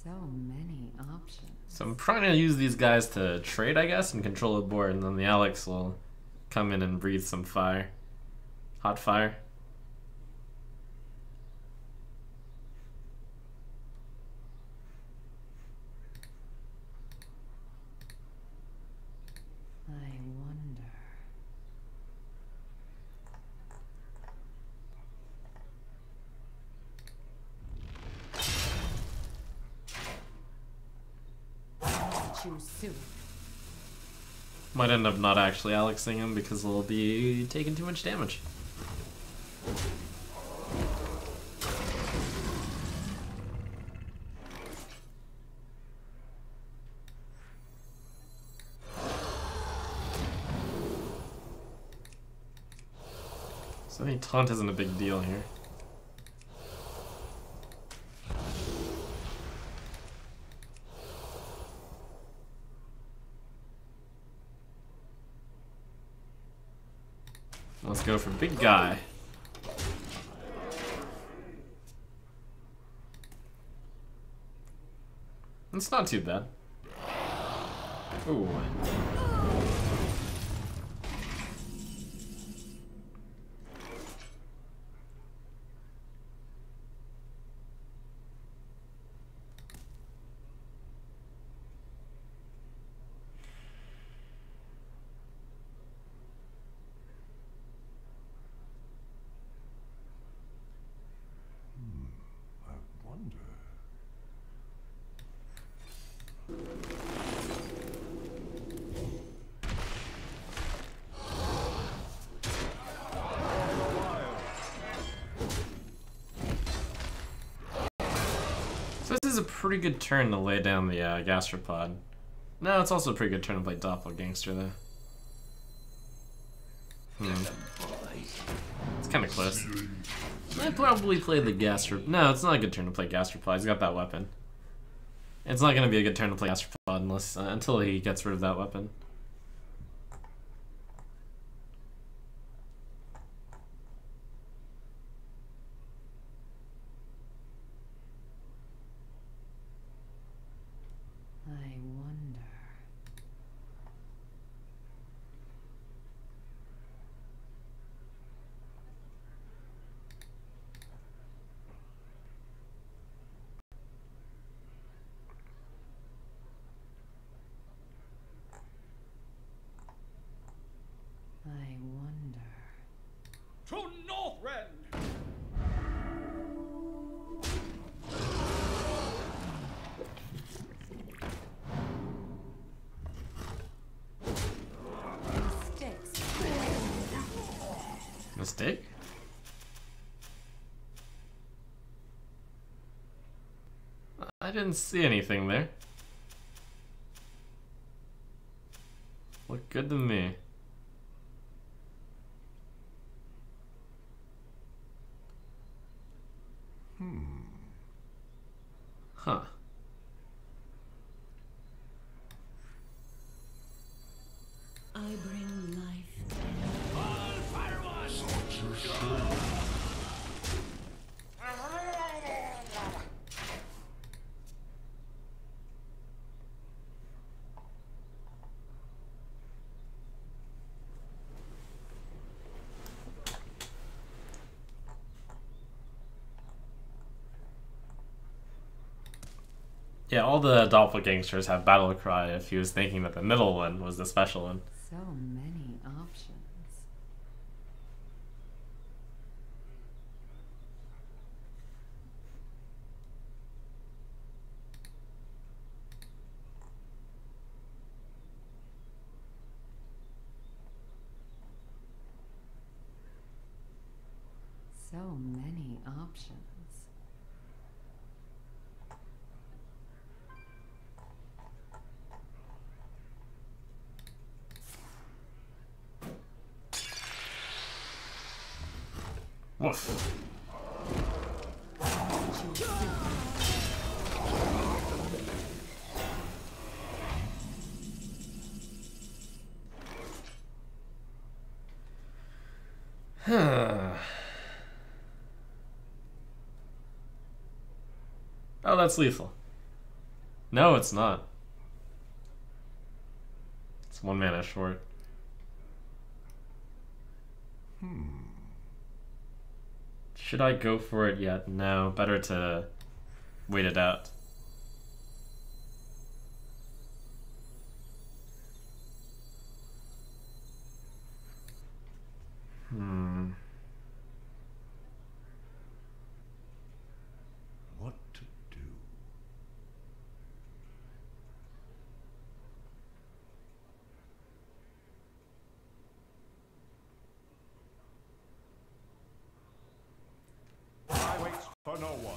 So many options. So I'm trying to use these guys to trade, I guess, and control the board, and then the Alex will come in and breathe some fire. Hot fire. I wonder. Choose soon. Might end up not actually Alexing him because he'll be taking too much damage. So I think taunt isn't a big deal here. Let's go for big guy. It's not too bad. Ooh. So this is a pretty good turn to lay down the gastropod. No, it's also a pretty good turn to play Doppelgangster though. It's kind of close. I'd probably play the Gastrop. No, it's not a good turn to play Gastropod. He's got that weapon. It's not going to be a good turn to play Gastropod unless until he gets rid of that weapon. I wonder. I wonder. To Northrend! Mistake? I didn't see anything there. Looked good to me. Huh. I bring life. All fire wash! Yeah, all the doppelgangsters have battle cry if he was thinking that the middle one was the special one. So many options. So many options. Woof. Oh, that's lethal. No, it's not. It's 1 mana short. Should I go for it yet? No, better to wait it out. What to do? I wait for no one.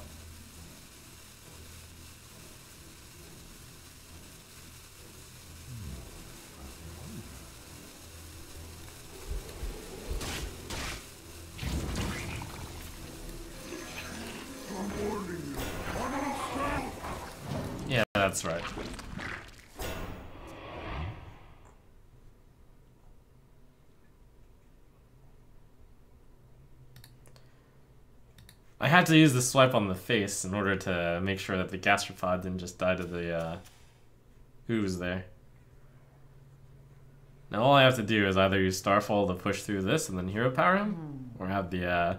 Yeah, that's right. I had to use the swipe on the face in order to make sure that the gastropod didn't just die to the ooze there. Now all I have to do is either use Starfall to push through this and then hero power him, or have the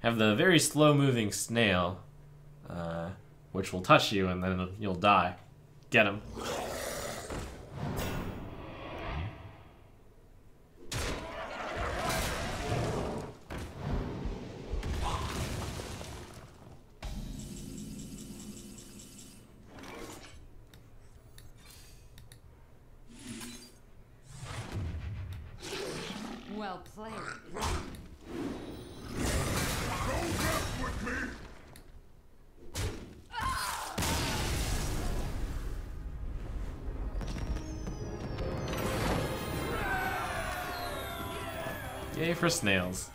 very slow moving snail, which will touch you and then you'll die. Get him. Well played. Yay for snails.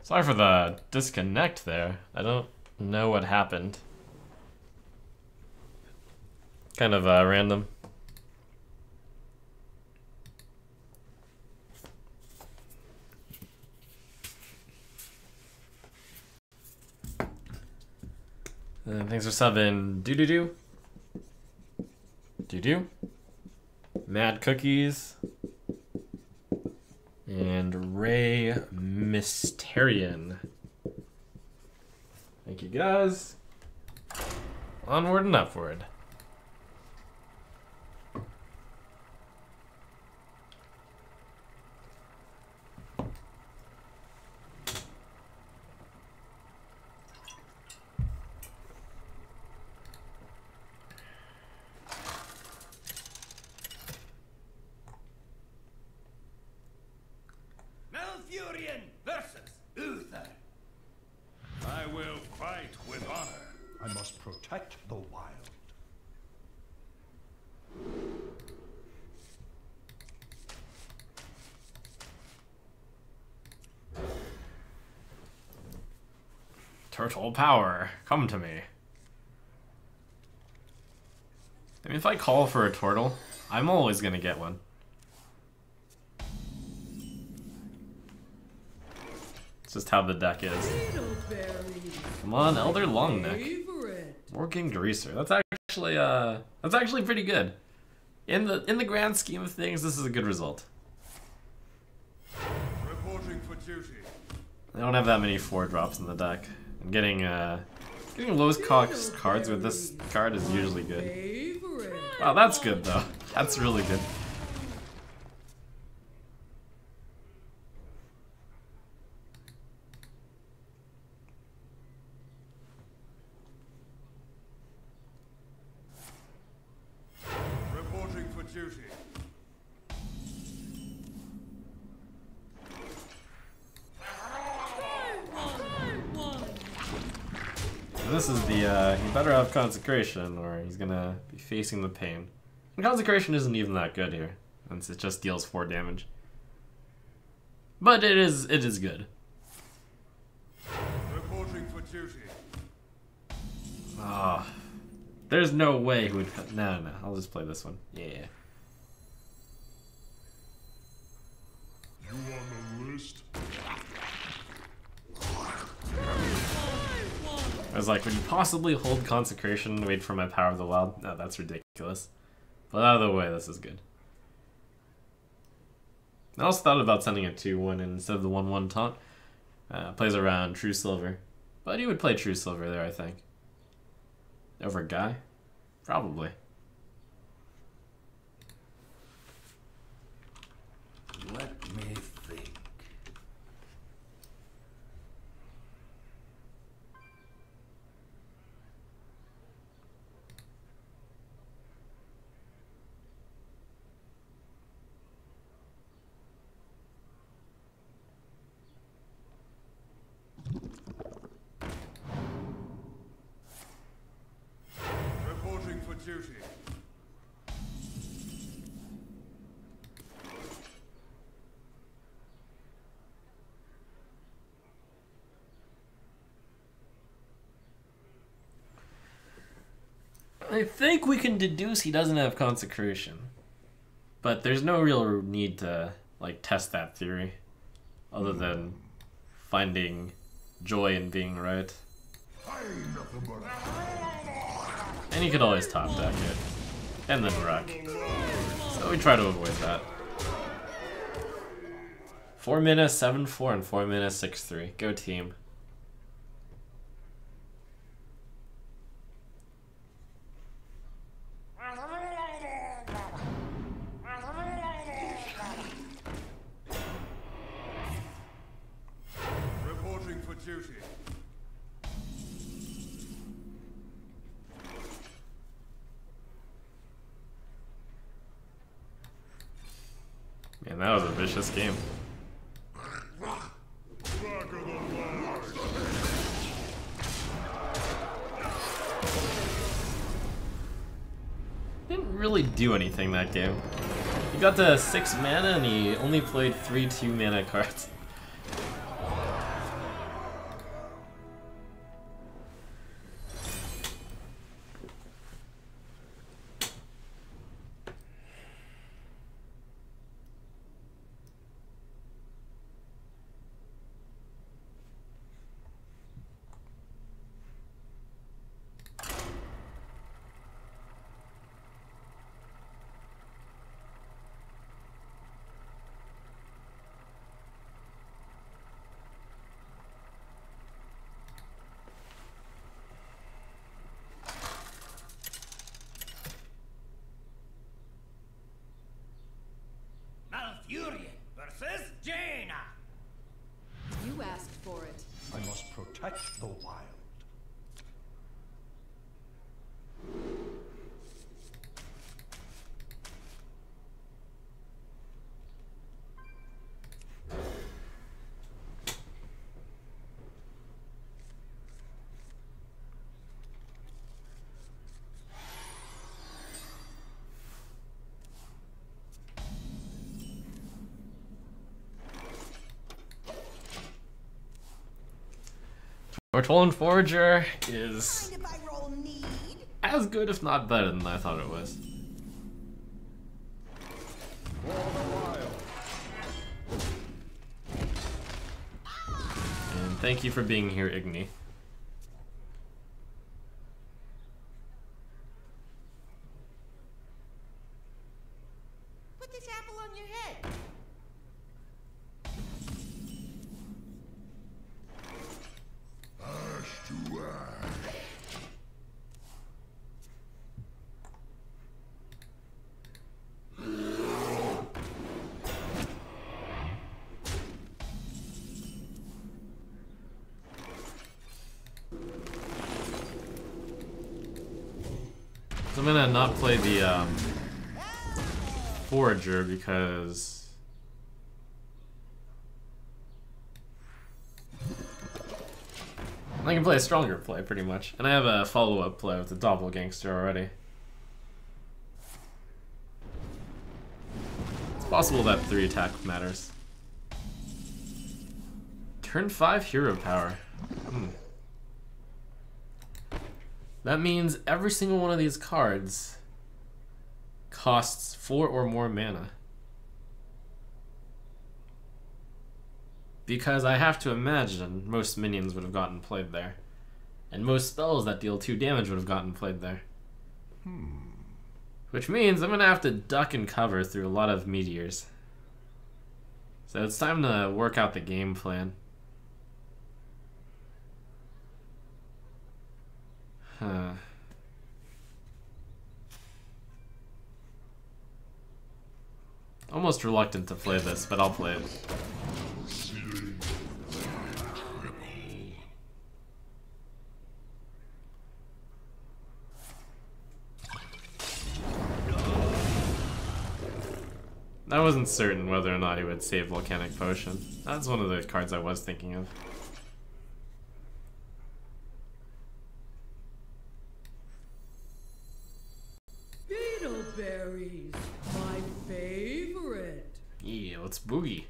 Sorry for the disconnect there. I don't know what happened. Kind of random. Thanks for subbing. Doo-doo-doo. Mad Cookies. And Ray Mysterian. Thank you guys. Onward and upward. Malfurion versus Uther. I will fight with honor. I must protect the wild. Turtle power, come to me. I mean, if I call for a turtle, I'm always gonna get one. It's just how the deck is. Come on, Elder Longneck. Working Greaser. That's actually pretty good. In the grand scheme of things, this is a good result. Reporting for duty. I don't have that many 4-drops in the deck. And getting lowest cost cards with this card is usually good. Wow, that's good though. That's really good. Reporting for duty. This is the, he better have Consecration or he's gonna be facing the pain. And Consecration isn't even that good here, since it just deals 4 damage. But it is good. Reporting for duty. Ah, there's no way he would, no, I'll just play this one. Yeah. You on the list? I was like, would you possibly hold Consecration and wait for my Power of the Wild? No, that's ridiculous. But out of the way, this is good. I also thought about sending a 2-1 instead of the 1-1 taunt. Plays around True Silver. But he would play True Silver there, I think. Over Guy? Probably. Let me think. Reporting for duty. I think we can deduce he doesn't have Consecration. But there's no real need to, like, test that theory. Other than finding joy in being right. And you could always top deck it. And then wreck. So we try to avoid that. 4 mana 7-4 and 4 mana 6-3. Go team. Reporting for duty. Man, that was a vicious game. Didn't really do anything that game. He got to 6 mana and he only played 3 2-mana cards. Malfurion versus Jaina. You asked for it. I must protect the wild. Tortolan Forager is as good, if not better, than I thought it was. And thank you for being here, Igni. Put this apple on your head. So I'm gonna not play the Forager because I can play a stronger play pretty much, and I have a follow-up play with the Doppelgangster already. It's possible that 3 attack matters. Turn 5 hero power. That means every single one of these cards costs 4 or more mana. Because I have to imagine most minions would have gotten played there. And most spells that deal 2 damage would have gotten played there. Which means I'm gonna have to duck and cover through a lot of meteors. So it's time to work out the game plan. Huh. Almost reluctant to play this, but I'll play it. I wasn't certain whether or not he would save Volcanic Potion. That's one of the cards I was thinking of. Beetleberries, my favorite. Yeah, let's boogie.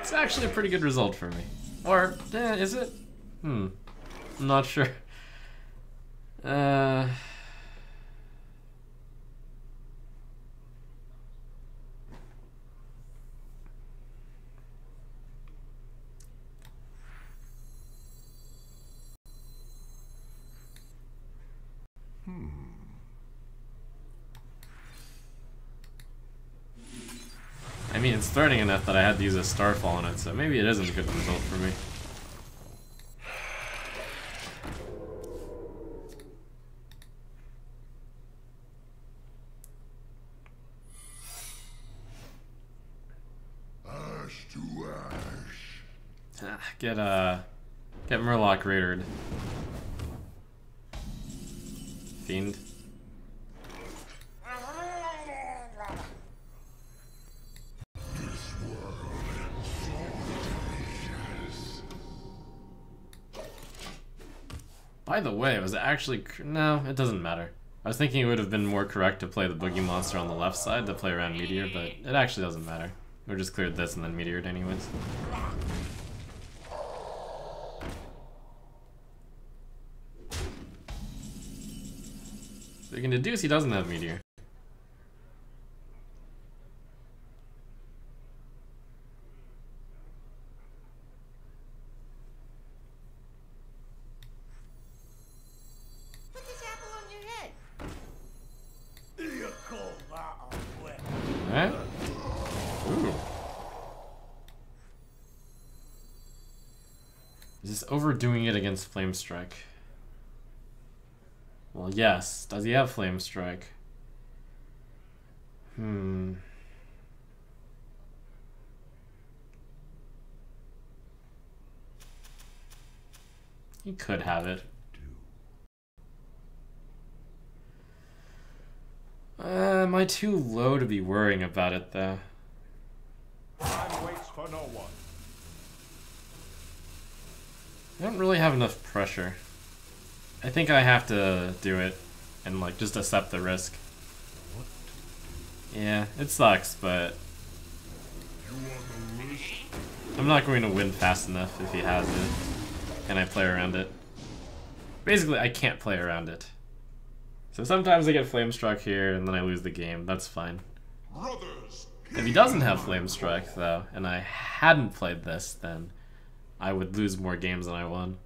It's actually a pretty good result for me. Or, is it? I'm not sure. I mean, it's threatening enough that I had to use a Starfall on it, so maybe it isn't a good result for me. Ash to ash. Get Murloc Raidered. Fiend. By the way, was it actually... No, it doesn't matter. I was thinking it would have been more correct to play the Boogie Monster on the left side to play around Meteor, but it actually doesn't matter. We just cleared this and then Meteored anyways. So you can deduce he doesn't have Meteor. Alright. Ooh. Is this overdoing it against Flame Strike? Well, yes. Does he have Flame Strike? He could have it. Am I too low to be worrying about it, though? Time waits for no one. I don't really have enough pressure. I think I have to do it and, like, just accept the risk. Yeah, it sucks, but I'm not going to win fast enough if he has it. Can I play around it? Basically, I can't play around it. So sometimes I get Flame Struck here, and then I lose the game. That's fine. If he doesn't have Flame Strike, though, and I hadn't played this, then I would lose more games than I won.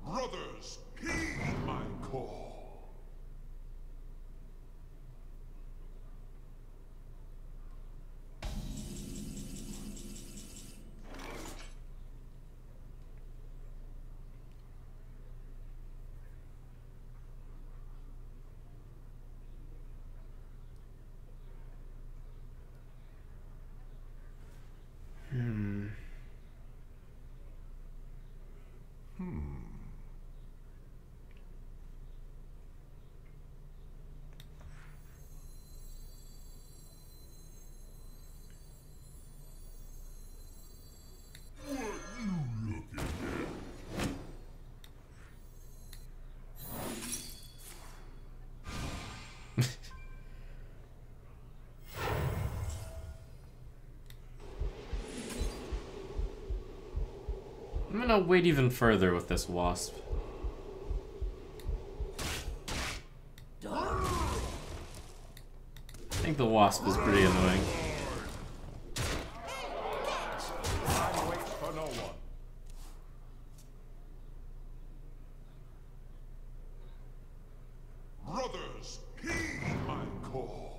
Brothers, heed my call. I'm gonna wait even further with this Wasp. I think the Wasp is pretty annoying. I wait for no one. Brothers, heed my call.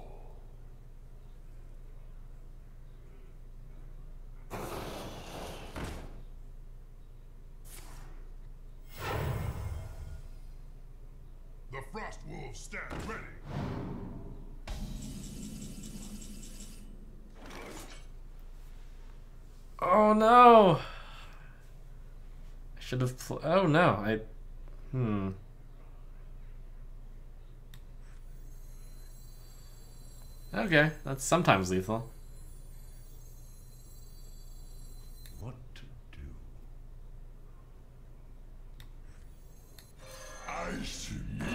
The Frost Wolves stand ready. Oh no! I should have. Oh no! Okay, that's sometimes lethal. What to do? I see meet you.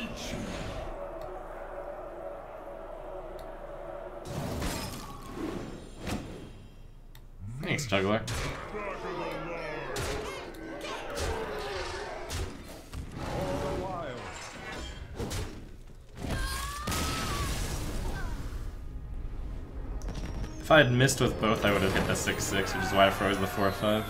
Thanks, Juggler. If I had missed with both, I would have hit the 6-6, which is why I froze the 4-5.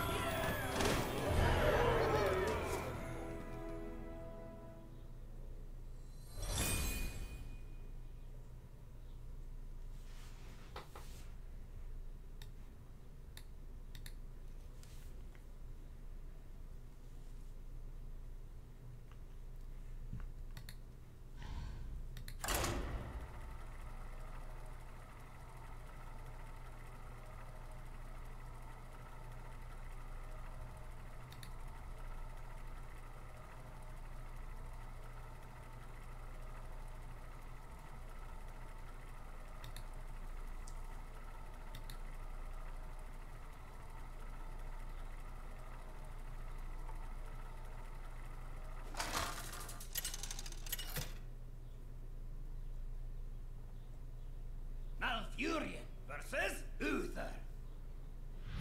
Malfurion versus Uther.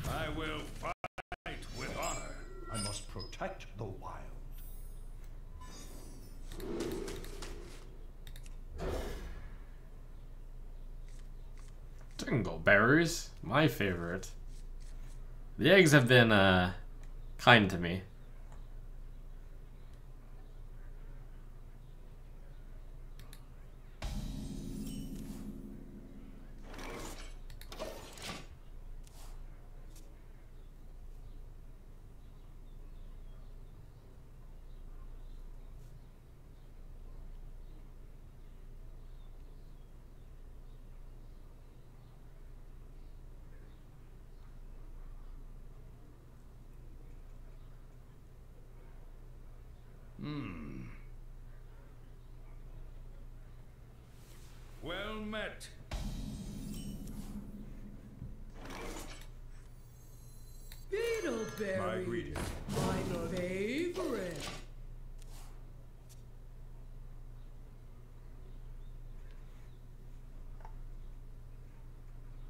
I will fight with honor. I must protect the wild. Dingleberries, my favorite. The eggs have been, kind to me. Well met. Beetleberry. My greetings. My favorite.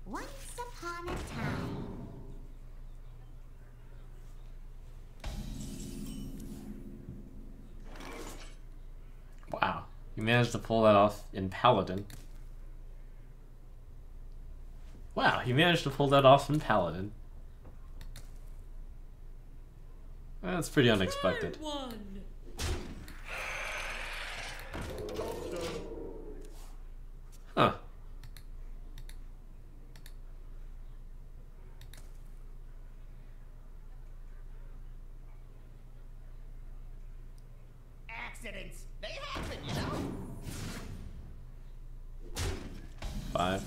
Once upon a time. Wow, you managed to pull that off in Paladin. Wow, he managed to pull that off in Paladin. That's pretty unexpected. Turn one. Huh. Accidents. They happen, you know. 5.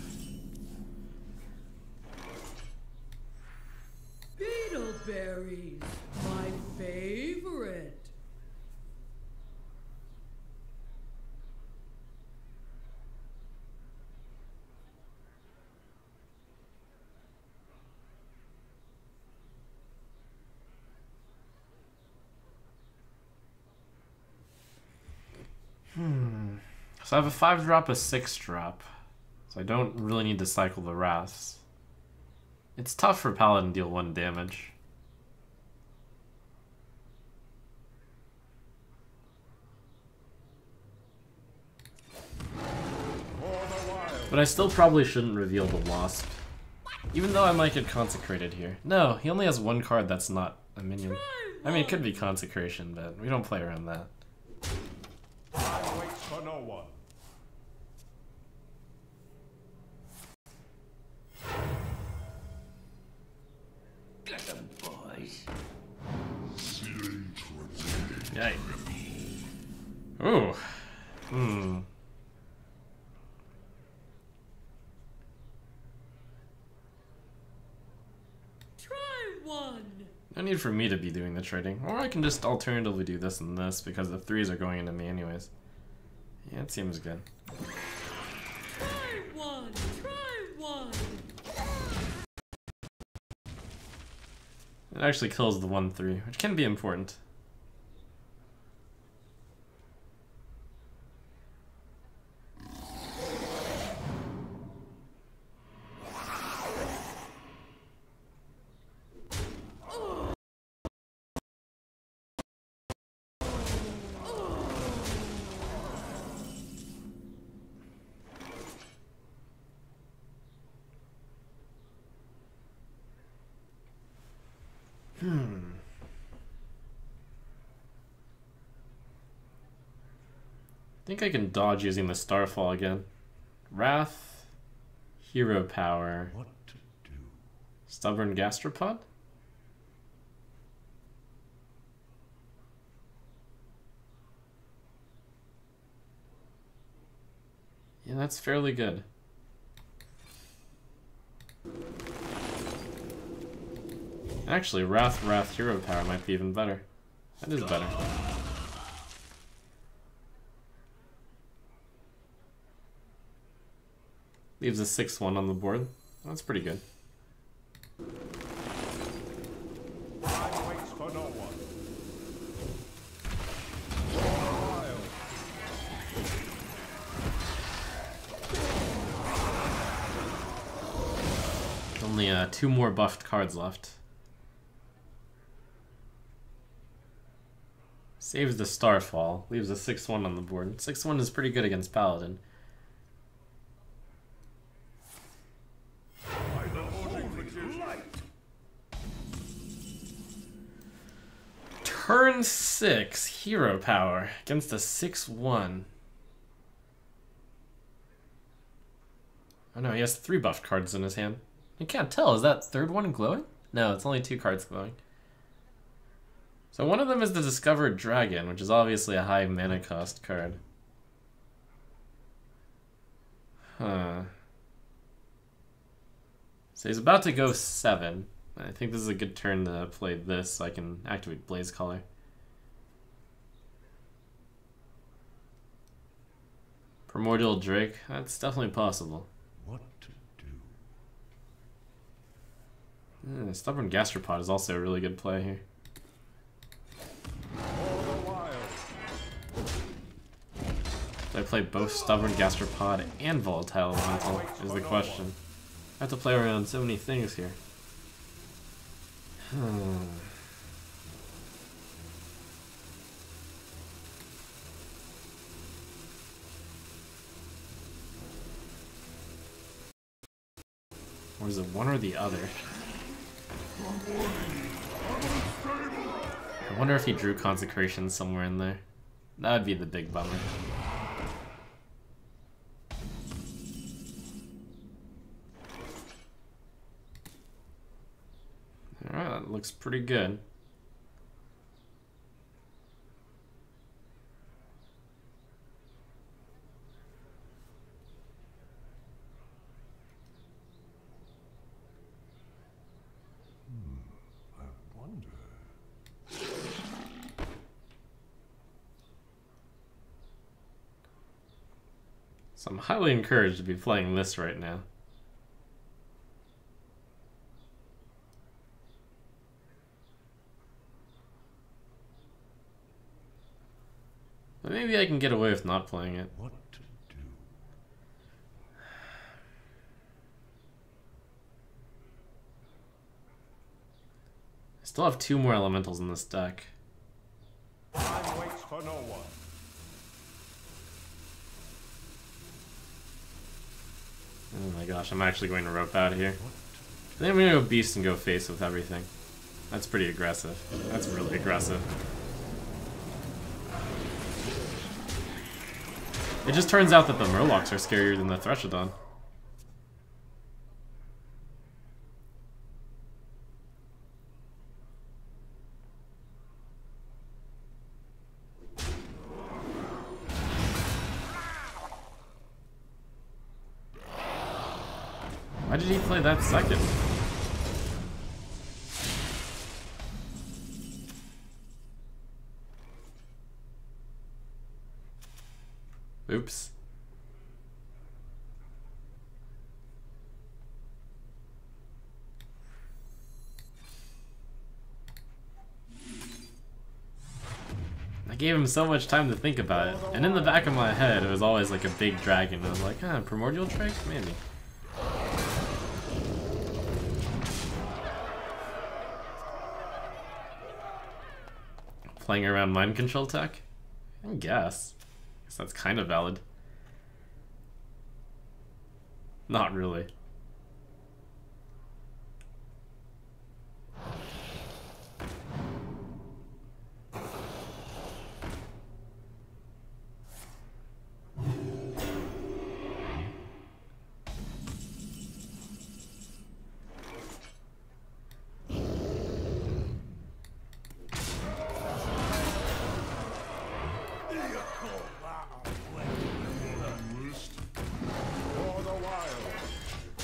Beetleberries. My favorite. So I have a 5-drop, a 6-drop. So I don't really need to cycle the Wraths. It's tough for Paladin to deal 1 damage. But I still probably shouldn't reveal the Wasp. Even though I might get Consecrated here. No, he only has 1 card that's not a minion. I mean, it could be Consecration, but we don't play around that. I wait for no one. Get them, boys. Yikes. Ooh. Try one. No need for me to be doing the trading. Or I can just alternatively do this and this because the 3s are going into me anyways. Yeah, it seems good. Try one. Try one. It actually kills the 1/3, which can be important. I think I can dodge using the Starfall again. Wrath, Hero Power, What to do? Stubborn Gastropod? Yeah, that's fairly good. Actually, Wrath, Hero Power might be even better. That is better. Leaves a 6/1 on the board. That's pretty good. I wait for no one. Only 2 more buffed cards left. Saves the Starfall. Leaves a 6/1 on the board. 6/1 is pretty good against Paladin. Turn 6, Hero Power, against a 6/1. Oh no, he has 3 buffed cards in his hand. You can't tell, is that 3rd one glowing? No, it's only 2 cards glowing. So one of them is the Discovered Dragon, which is obviously a high mana cost card. Huh. So he's about to go 7. I think this is a good turn to play this so I can activate Blaze Collar. Primordial Drake, that's definitely possible. What to do? Stubborn Gastropod is also a really good play here. Do I play both Stubborn Gastropod and Volatile Elemental is the question. I have to play around so many things here. Or is it one or the other? I wonder if he drew Consecration somewhere in there. That would be the big bummer. Alright, that looks pretty good. I wonder. So I'm highly encouraged to be playing this right now. But maybe I can get away with not playing it. What to Still have 2 more elementals in this deck. Time waits for no one. Oh my gosh, I'm actually going to rope out here. I think I'm gonna go beast and go face with everything. That's pretty aggressive. That's really aggressive. It just turns out that the Murlocs are scarier than the Threshodon. Why did he play that second? Oops. I gave him so much time to think about it, and in the back of my head it was always like a big dragon. I was like, Primordial Drake? Maybe. Playing around mind control tech? I guess. That's kind of valid. Not really.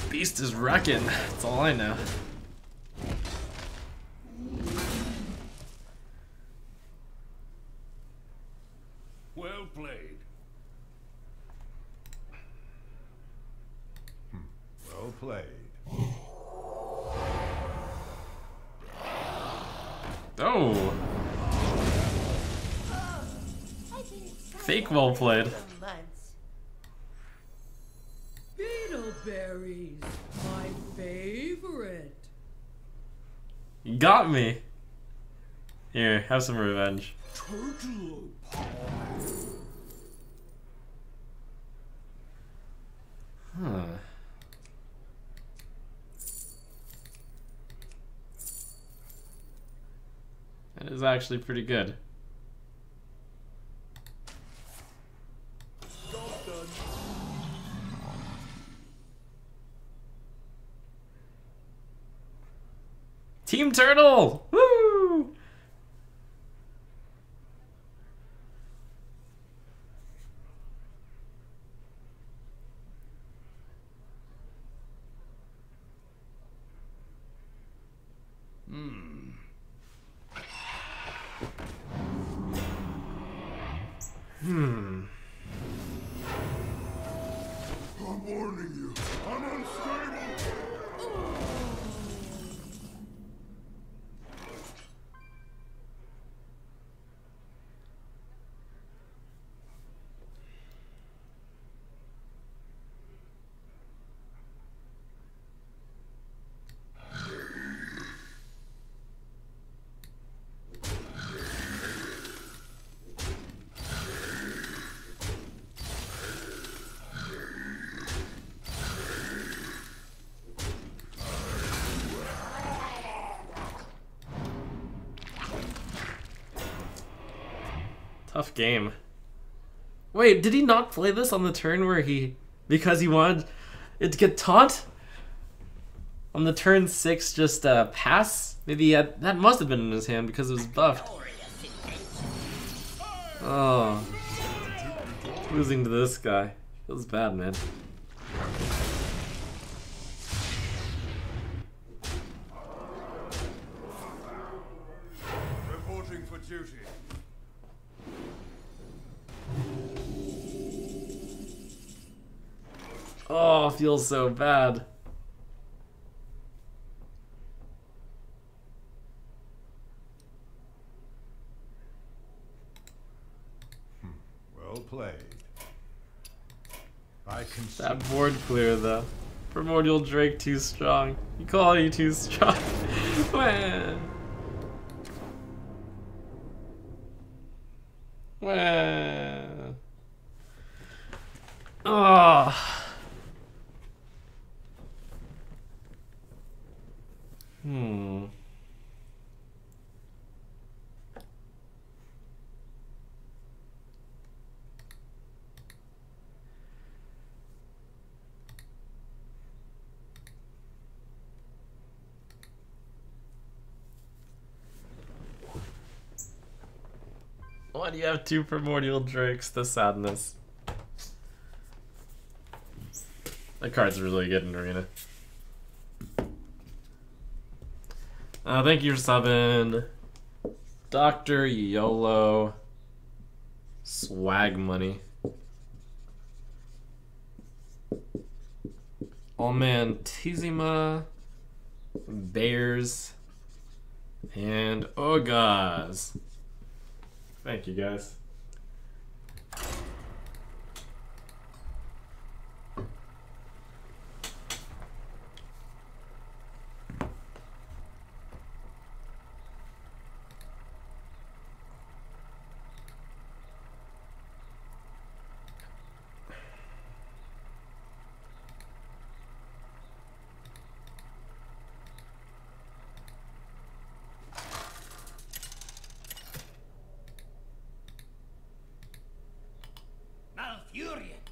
Beast is wrecking. That's all I know. Well played. Well played. Oh! Fake well played. Beetleberries, my favorite. You got me. Here, have some revenge. Huh. That is actually pretty good. Team Turtle! Woo! I'm warning you. I'm unstable. Tough game. Wait, did he not play this on the turn where because he wanted it to get taunt? On the turn 6 just pass? Maybe that must have been in his hand because it was buffed. Oh. Losing to this guy. Feels bad, man. Reporting for duty. Oh, feels so bad. Well played. I can see That board clear though. Primordial Drake too strong. You call you too strong. Man. Well. Oh. Why do you have 2 primordial drakes? The sadness. That card's really good in Arena. Thank you for subbing. Dr. YOLO. Swag money. All man Tizima. Bears. And Ogas. Thank you, guys.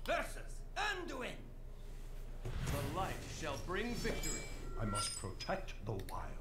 Versus Anduin. The light shall bring victory. I must protect the wild.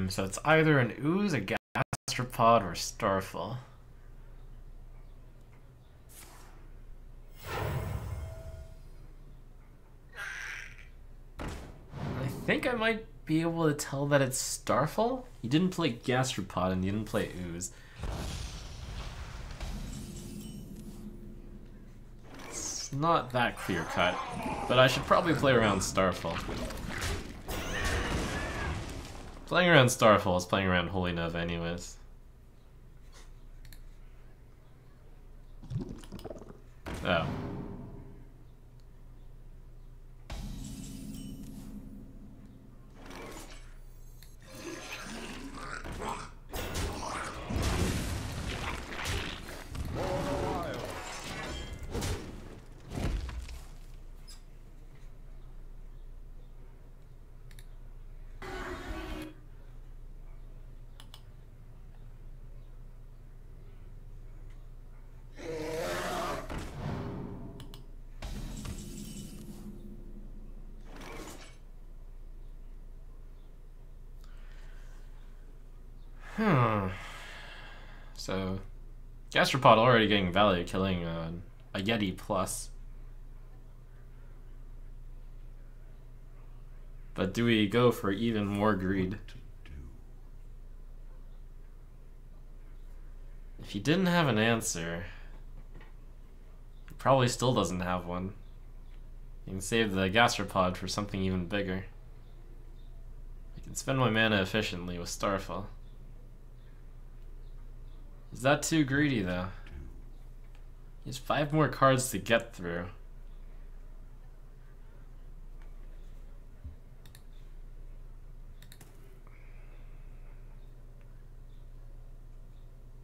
So it's either an ooze, a gastropod, or starfall. I think I might be able to tell that it's starfall. You didn't play gastropod and you didn't play ooze. It's not that clear cut, but I should probably play around starfall. Playing around Starfall is playing around Holy Nova anyways. Oh. So, Gastropod already getting value, killing a Yeti plus. But do we go for even more greed? If he didn't have an answer, he probably still doesn't have one. You can save the Gastropod for something even bigger. I can spend my mana efficiently with Starfall. Is that too greedy, though? He has 5 more cards to get through.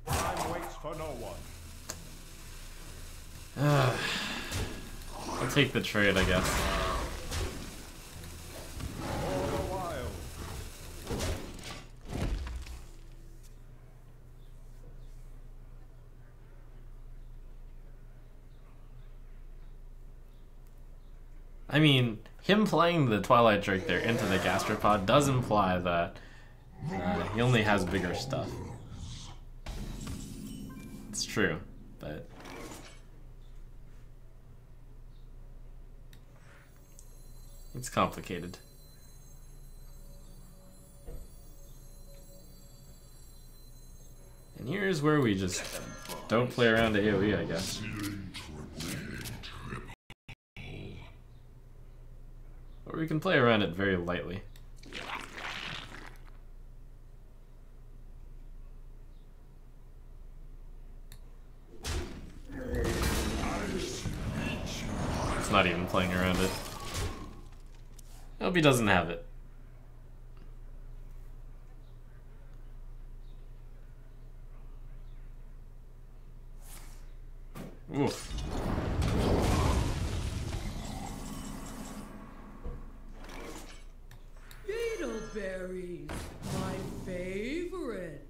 Time waits for no one. I'll take the trade, I guess. For the wild. I mean, him playing the Twilight Drake there into the Gastropod does imply that he only has bigger stuff. It's true, but It's complicated. And here's where we just don't play around AoE, I guess. Or we can play around it very lightly. It's not even playing around it. I hope he doesn't have it. Oof. Beetleberries, my favorite.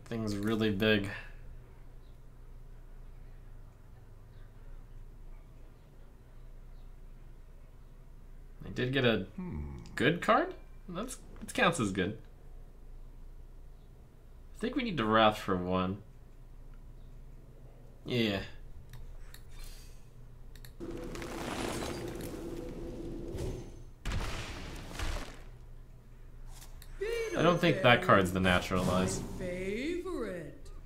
Thing's really big. I did get a good card? That counts as good. I think we need to Wrath for one. Yeah. I don't think that card's the naturalize.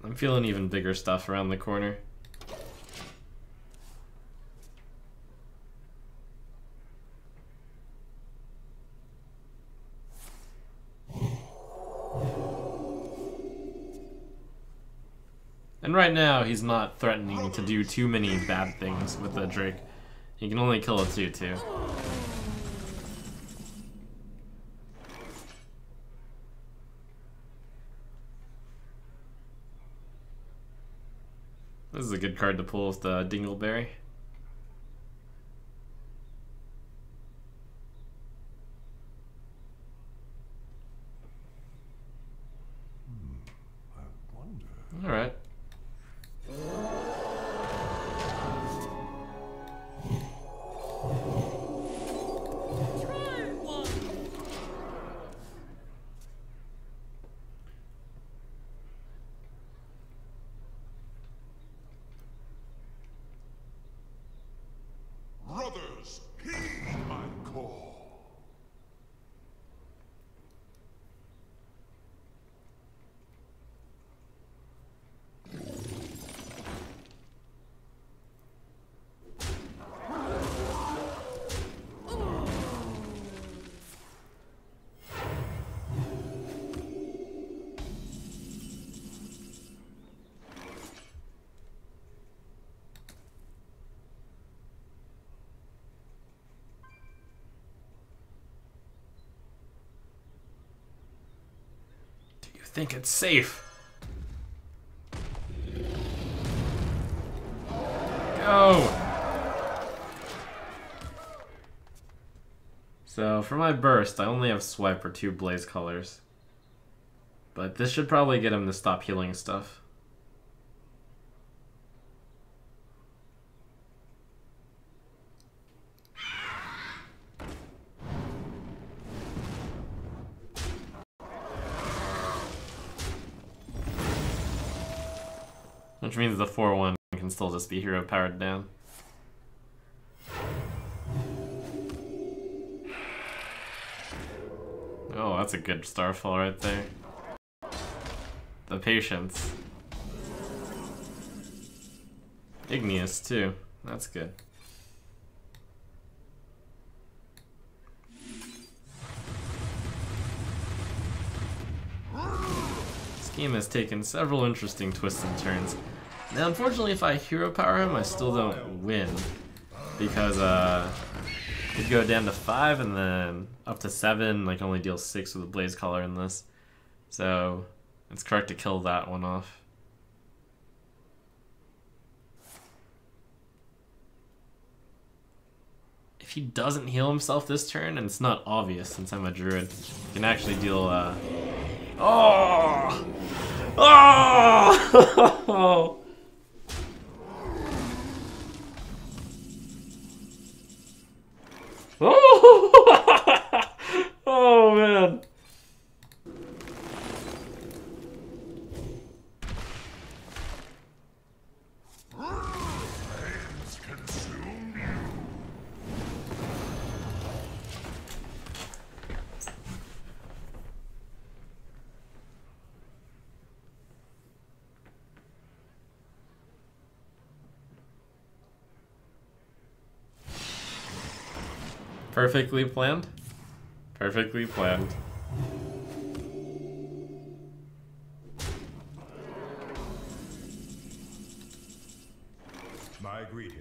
I'm feeling even bigger stuff around the corner. And right now, he's not threatening to do too many bad things with the Drake. He can only kill a 2/2. This is a good card to pull with the Dingleberry. Alright. Brothers, heed my call. Think it's safe. Go! So for my burst, I only have swipe or 2 blaze colors. But this should probably get him to stop healing stuff. Which means the 4/1 can still just be hero powered down. Oh, that's a good starfall right there. The patience. Igneous too. That's good. This game has taken several interesting twists and turns. Now, unfortunately, if I hero power him, I still don't win. Because, could go down to 5 and then up to 7, like only deal 6 with a blaze collar in this. So, it's correct to kill that one off. If he doesn't heal himself this turn, and it's not obvious since I'm a druid, he can actually deal, Oh! Oh! Oh! Oh, man. Perfectly planned. Perfectly planned. My greetings.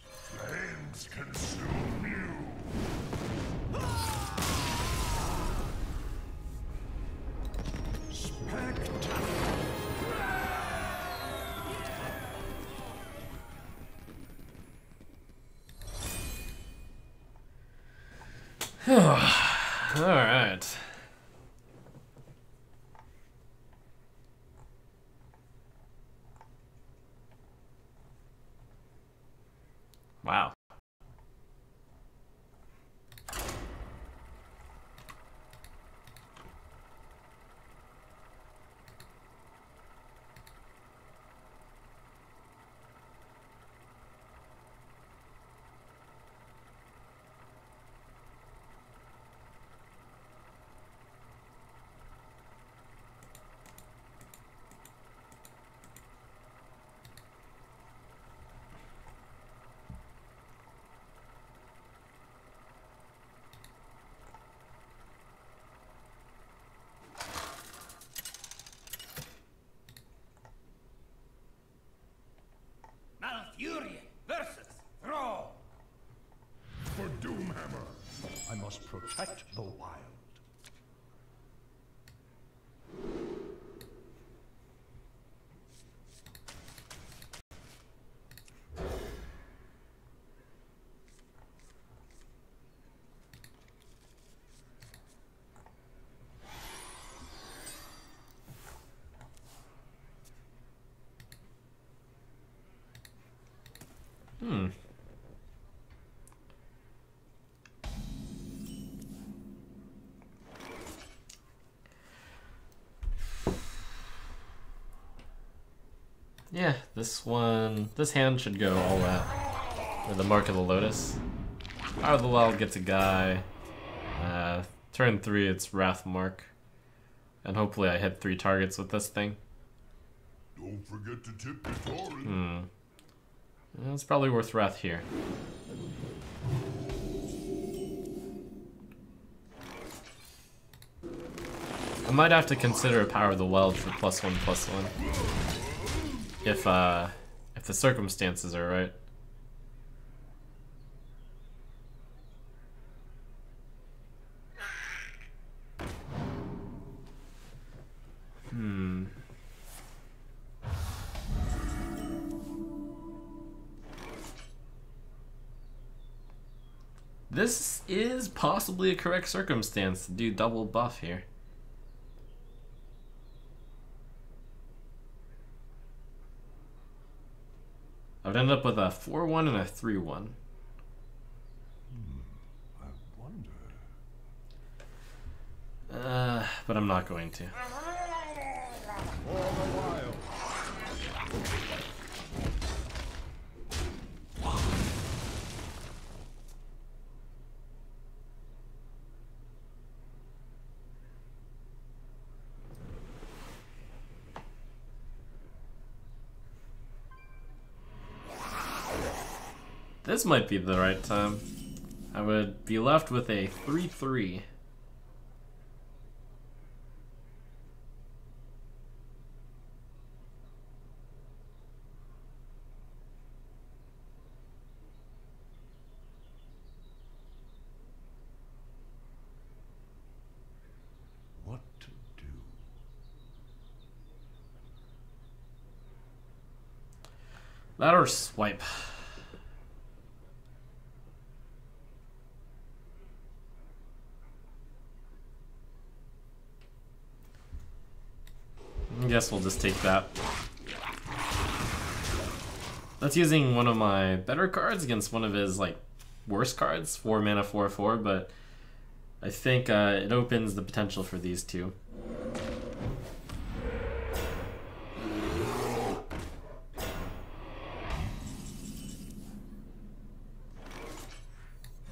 Flames consume you. Spectacular. All right. Wow. Malfurion versus Thrall. For Doomhammer, I must protect the wild. Yeah, this hand should go all out. With the Mark of the Lotus. Power of the Wild gets a guy. Turn 3, it's Wrath Mark. And hopefully I hit 3 targets with this thing. Don't forget to tip your torrent. It's probably worth Wrath here. I might have to consider a Power of the Wild for +1/+1. If the circumstances are right. This is possibly a correct circumstance to do double buff here. I would end up with a 4-1 and a 3-1. I wonder. But I'm not going to. For the wild. This might be the right time. I would be left with a 3-3. What to do? That or swipe. I guess we'll just take that. That's using one of my better cards against one of his like worst cards, 4 mana 4/4, but I think it opens the potential for these two.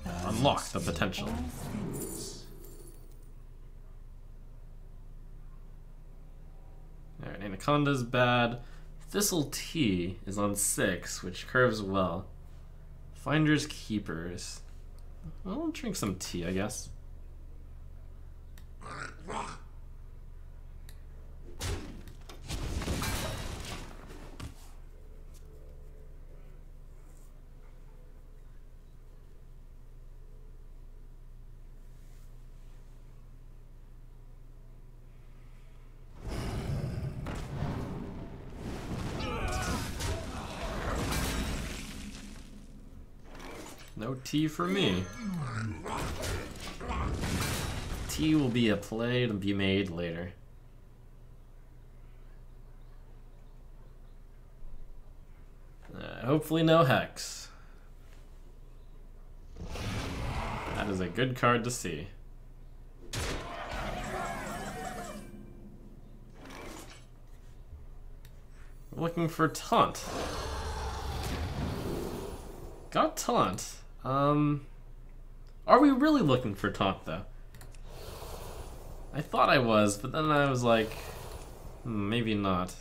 Unlock the potential. Alright, Anaconda's bad. Thistle Tea is on 6, which curves well. Finder's Keepers. I'll drink some tea, I guess. No tea for me. Tea will be a play to be made later. Hopefully no hex. That is a good card to see. Looking for taunt. Got taunt. Are we really looking for taunt though? I thought I was, but then I was like, maybe not.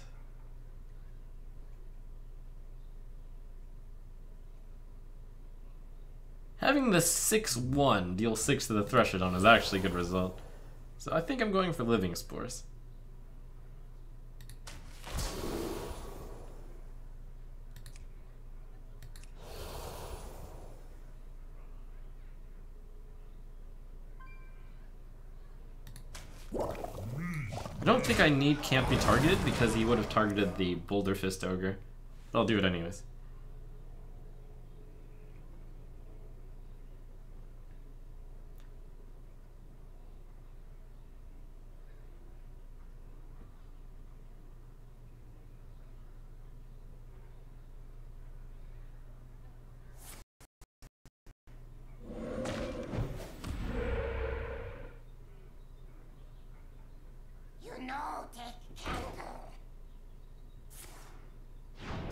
Having the 6/1 deal 6 to the Threshodon is actually a good result. So I think I'm going for Living Spores. I don't think I need Can't Be Targeted because he would have targeted the Boulder Fist Ogre. But I'll do it anyways.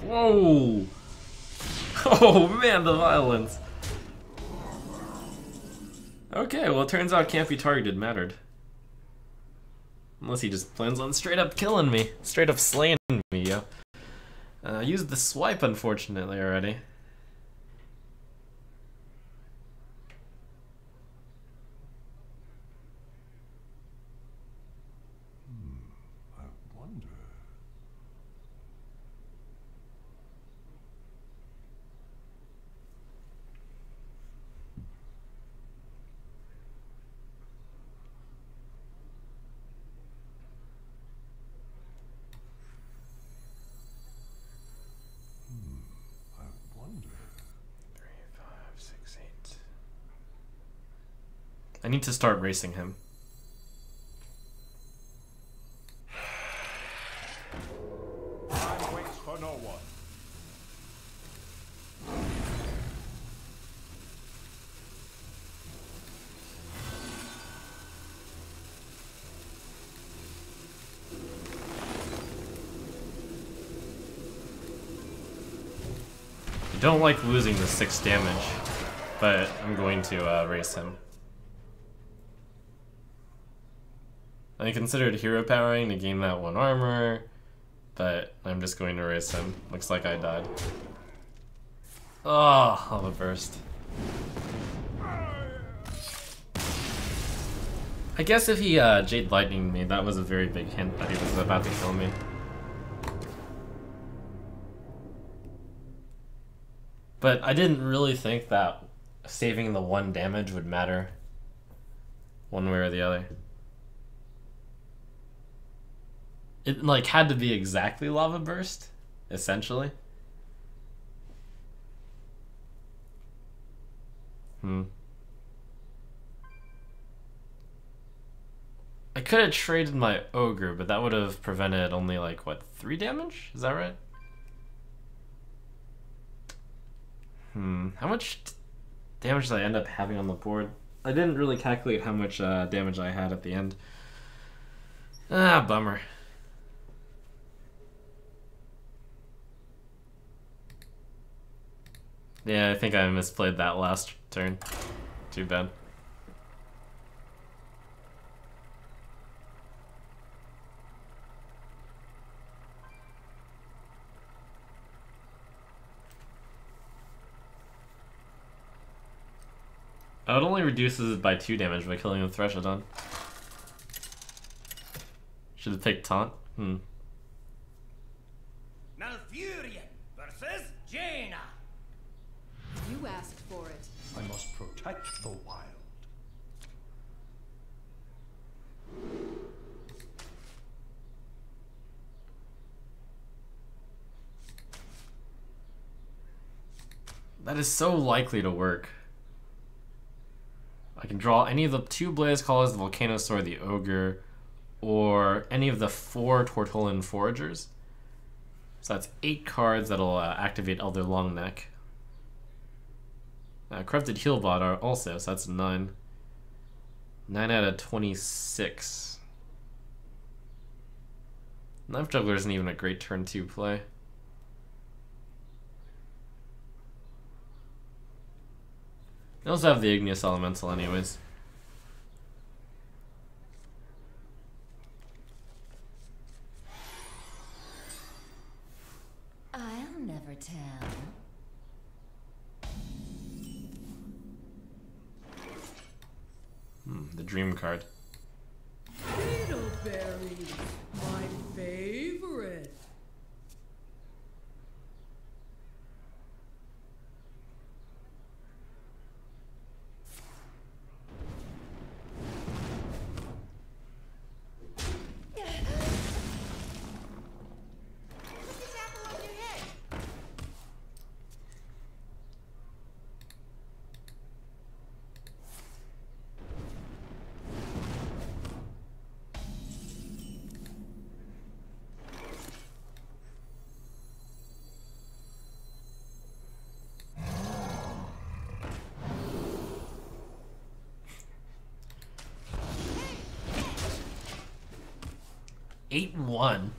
Whoa! Oh man, the violence. Okay, well it turns out Can't Be Targeted mattered. Unless he just plans on straight up killing me. Straight up slaying me, yo. Used the swipe unfortunately already. I need to start racing him. Time waits for no one. I don't like losing the 6 damage, but I'm going to race him. I considered hero powering to gain that 1 armor, but I'm just going to race him. Looks like I died. Oh, Lava Burst. I guess if he Jade Lightning me, that was a very big hint that he was about to kill me. But I didn't really think that saving the 1 damage would matter one way or the other. It like had to be exactly Lava Burst, essentially. I could have traded my Ogre, but that would have prevented only like, what, 3 damage? Is that right? How much damage did I end up having on the board? I didn't really calculate how much damage I had at the end. Ah, bummer. Yeah, I think I misplayed that last turn. Too bad. Oh, it only reduces it by 2 damage by killing the Threshodon. Should have picked Taunt. Malfurion versus Jaina. You asked for it. I must protect the wild. That is so likely to work. I can draw any of the 2 Blaze Callers, the Volcanosaur, the Ogre, or any of the 4 Tortolan Foragers. So that's 8 cards that'll activate Elder Longneck. Corrupted Healbot are also, so that's 9. 9 out of 26. Knife Juggler isn't even a great turn 2 play. They also have the Igneous Elemental anyways. I'll never tell. The Dream card. Beetle berries, my favorite. Put this apple on your head. Hey, 8-1.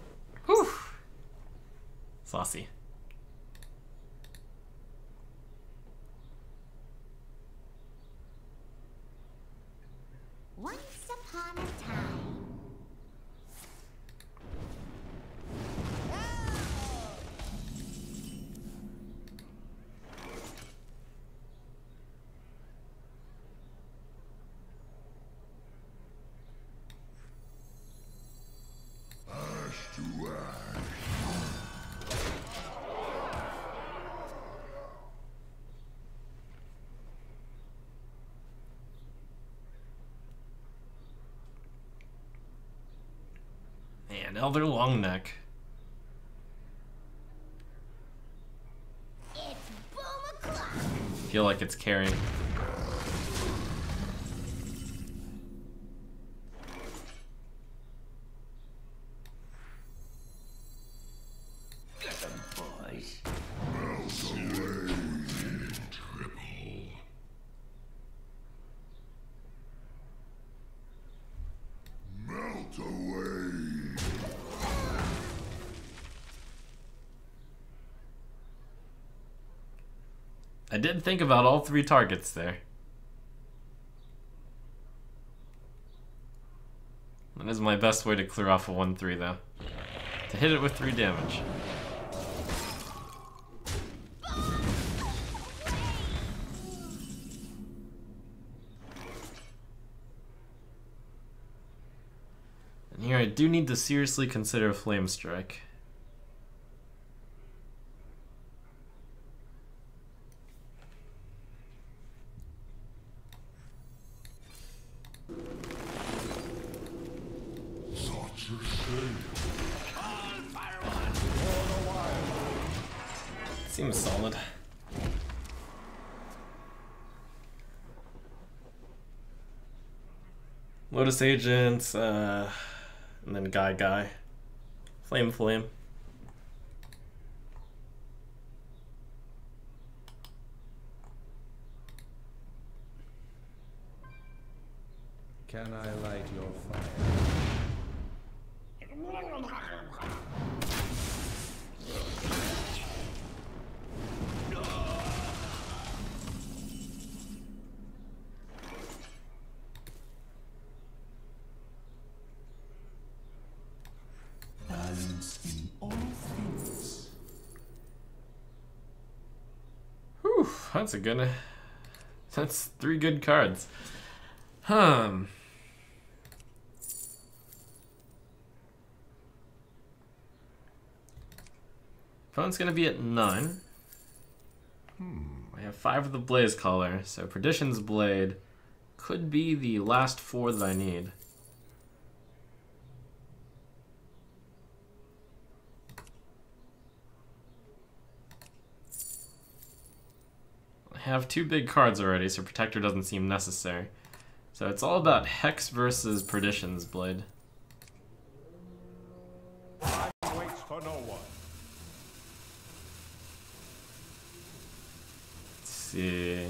Whew. Saucy. Once upon a time. And Elder Longneck. It's boom o'clock. Feel like it's carrying. Get them, boys. I did think about all 3 targets there. That is my best way to clear off a 1-3 though. To hit it with 3 damage. And here I do need to seriously consider Flame Strike. Seems solid. Lotus Agents, and then Guy. Flame. Can I light your fire? Balance in all things. Whew, that's a good That's 3 good cards. Opponent's gonna be at 9. I have 5 of the Blaze Caller, so Perdition's Blade could be the last 4 that I need. I have 2 big cards already, so Protector doesn't seem necessary. So it's all about Hex versus Perdition's Blade. Time waits for no one. Let's see.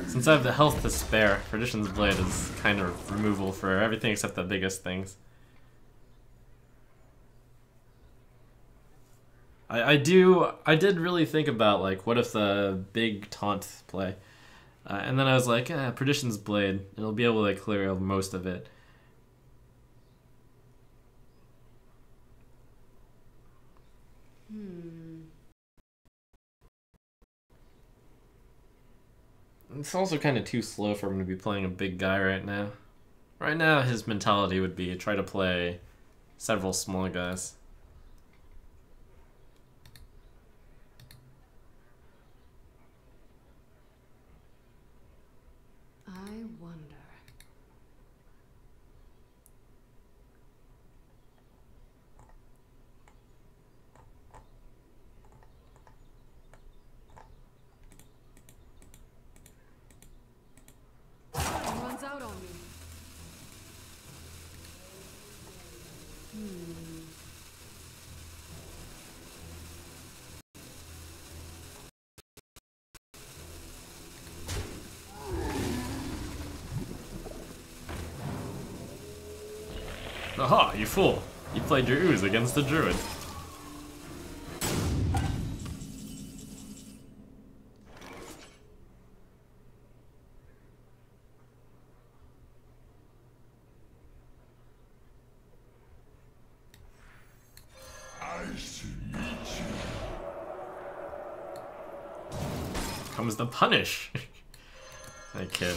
Since I have the health to spare, Perdition's Blade is kind of removal for everything except the biggest things. I did really think about, like, what if the big taunt play? And then I was like, Perdition's Blade, it'll be able to clear most of it. It's also kind of too slow for him to be playing a big guy right now. Right now, his mentality would be try to play several small guys. I wonder. Time runs out on me. Aha, you fool! You played your ooze against the druid. Comes the punish. That kid.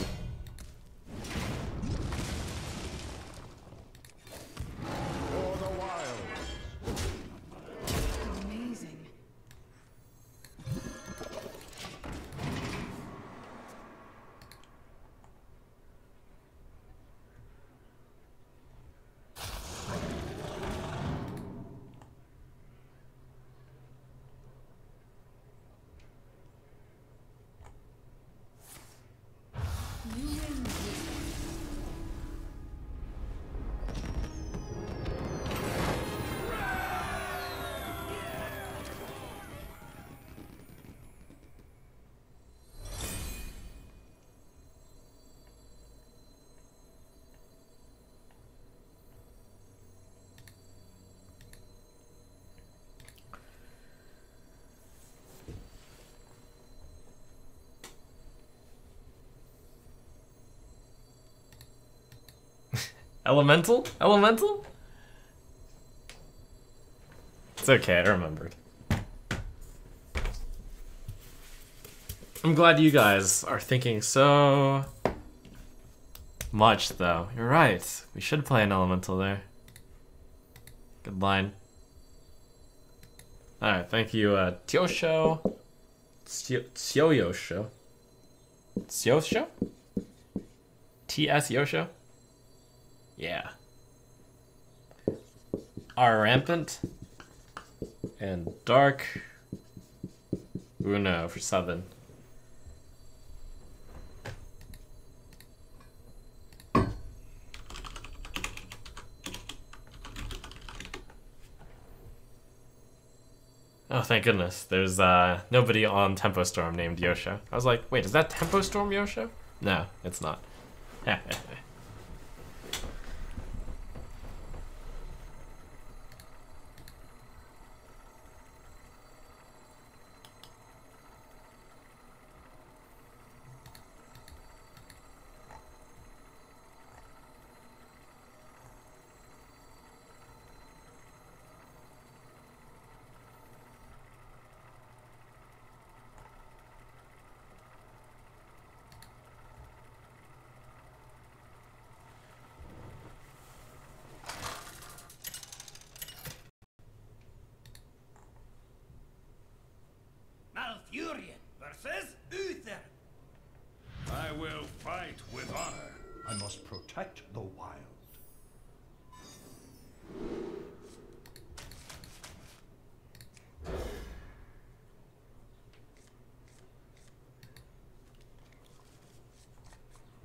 For the wild. Amazing. You win this Elemental? Elemental? It's okay, I remembered. I'm glad you guys are thinking so much, though. You're right. We should play an elemental there. Good line. Alright, thank you, Tyosho. Tsyosho. Tsyosho? T.S. Yosho? Yeah. Our Rampant. And Dark Uno for 7. Oh, thank goodness. There's nobody on Tempo Storm named Yosho. I was like, wait, is that Tempo Storm Yosho? No, it's not.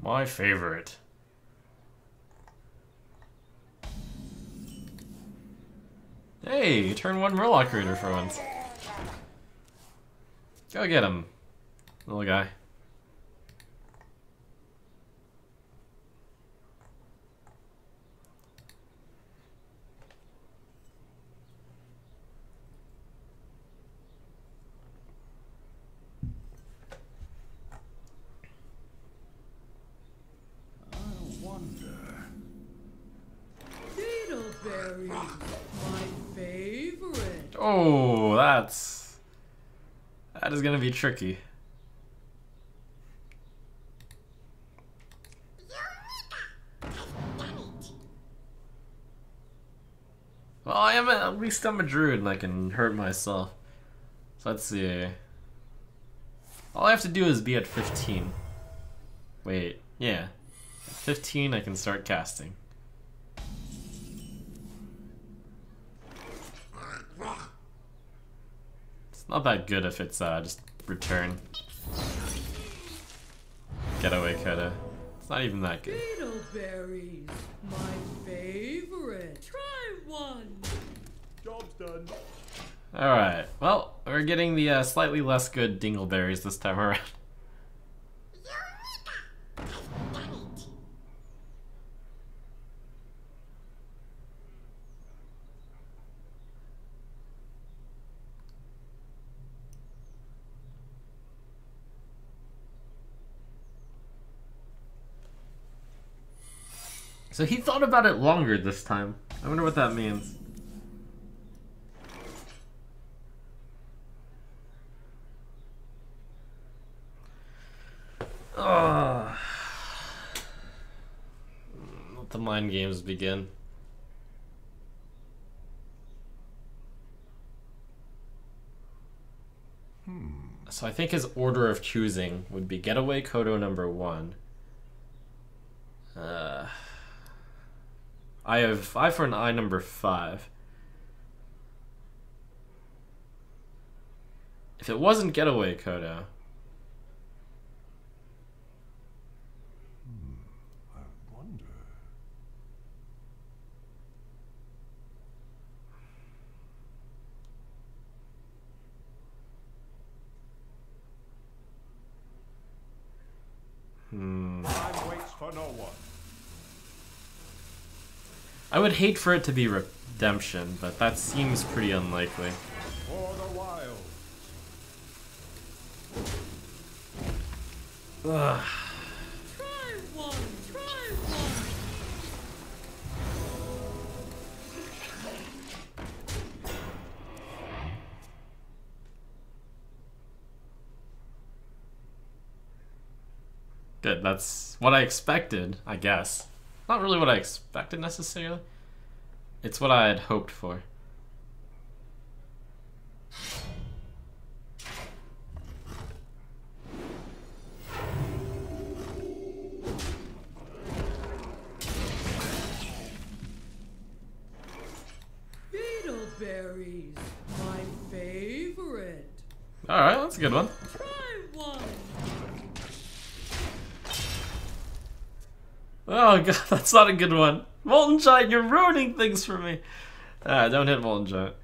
My favorite. Hey, turn 1 Murloc Raider for once. Go get him, little guy. Beetleberries, my favorite. Oh, that is gonna be tricky. Well, at least I'm a druid and I can hurt myself. So let's see. All I have to do is be at 15. Wait, yeah. At 15 I can start casting. It's not that good if it's just return. Getaway coda. It's not even that good. Beetleberries, my favorite. Try one. Job's done. Alright, well, we're getting the slightly less good dingleberries this time around. So he thought about it longer this time. I wonder what that means. Let the mind games begin. So I think his order of choosing would be Getaway Kodo number 1. I have eye for an eye number 5. If it wasn't Getaway Kodo, I wonder. Time waits for no one. I would hate for it to be Redemption, but that seems pretty unlikely. For the wild. Ugh. Try one. Try one. Good, that's what I expected, I guess. Not really what I expected necessarily. It's what I had hoped for. Beetleberries, my favorite. Alright, that's a good one. Try one. Oh god, that's not a good one. Molten Giant, you're ruining things for me. Don't hit Molten Giant.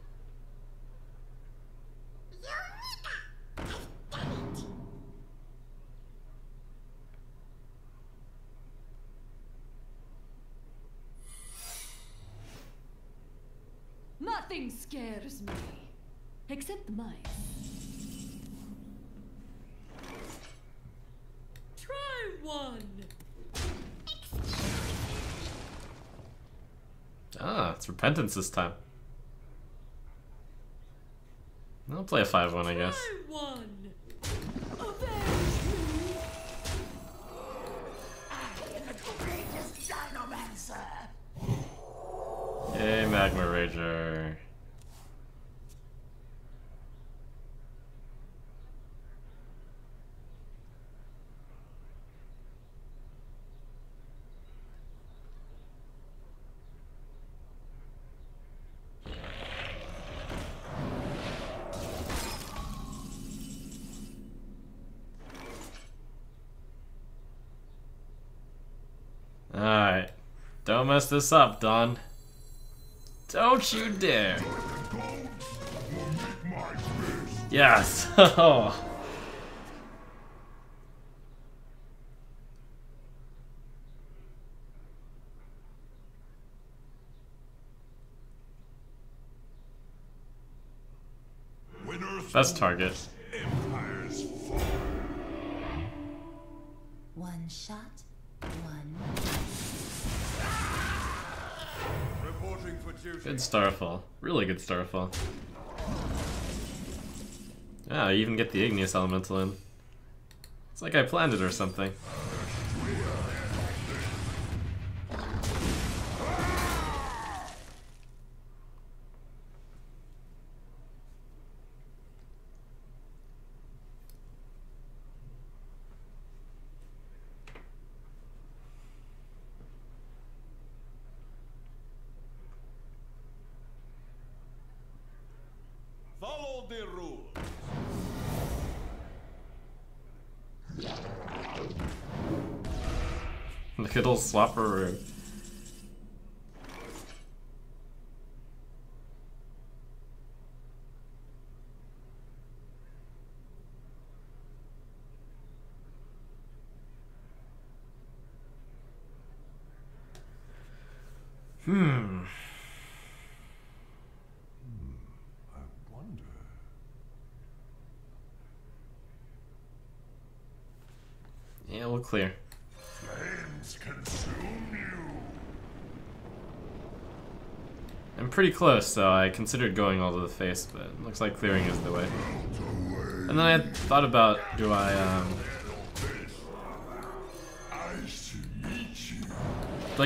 Nothing scares me, except the mice. Try one. Ah, it's Repentance this time. I'll play a 5-1, I guess. Try one. Avenge me. I am the greatest Dinomancer. Yay, Magma Rager. mess this up, Don. Don't you dare. Yes. Best target. One shot, one. Reporting for duty. Good Starfall. Really good Starfall. Yeah, I even get the Igneous Elemental in. It's like I planned it or something. Follow the rules. Look at old Swapperoo. I wonder. Yeah, we'll clear. Flames consume you. I'm pretty close, so I considered going all to the face, but it looks like clearing is the way. And then I thought about, do I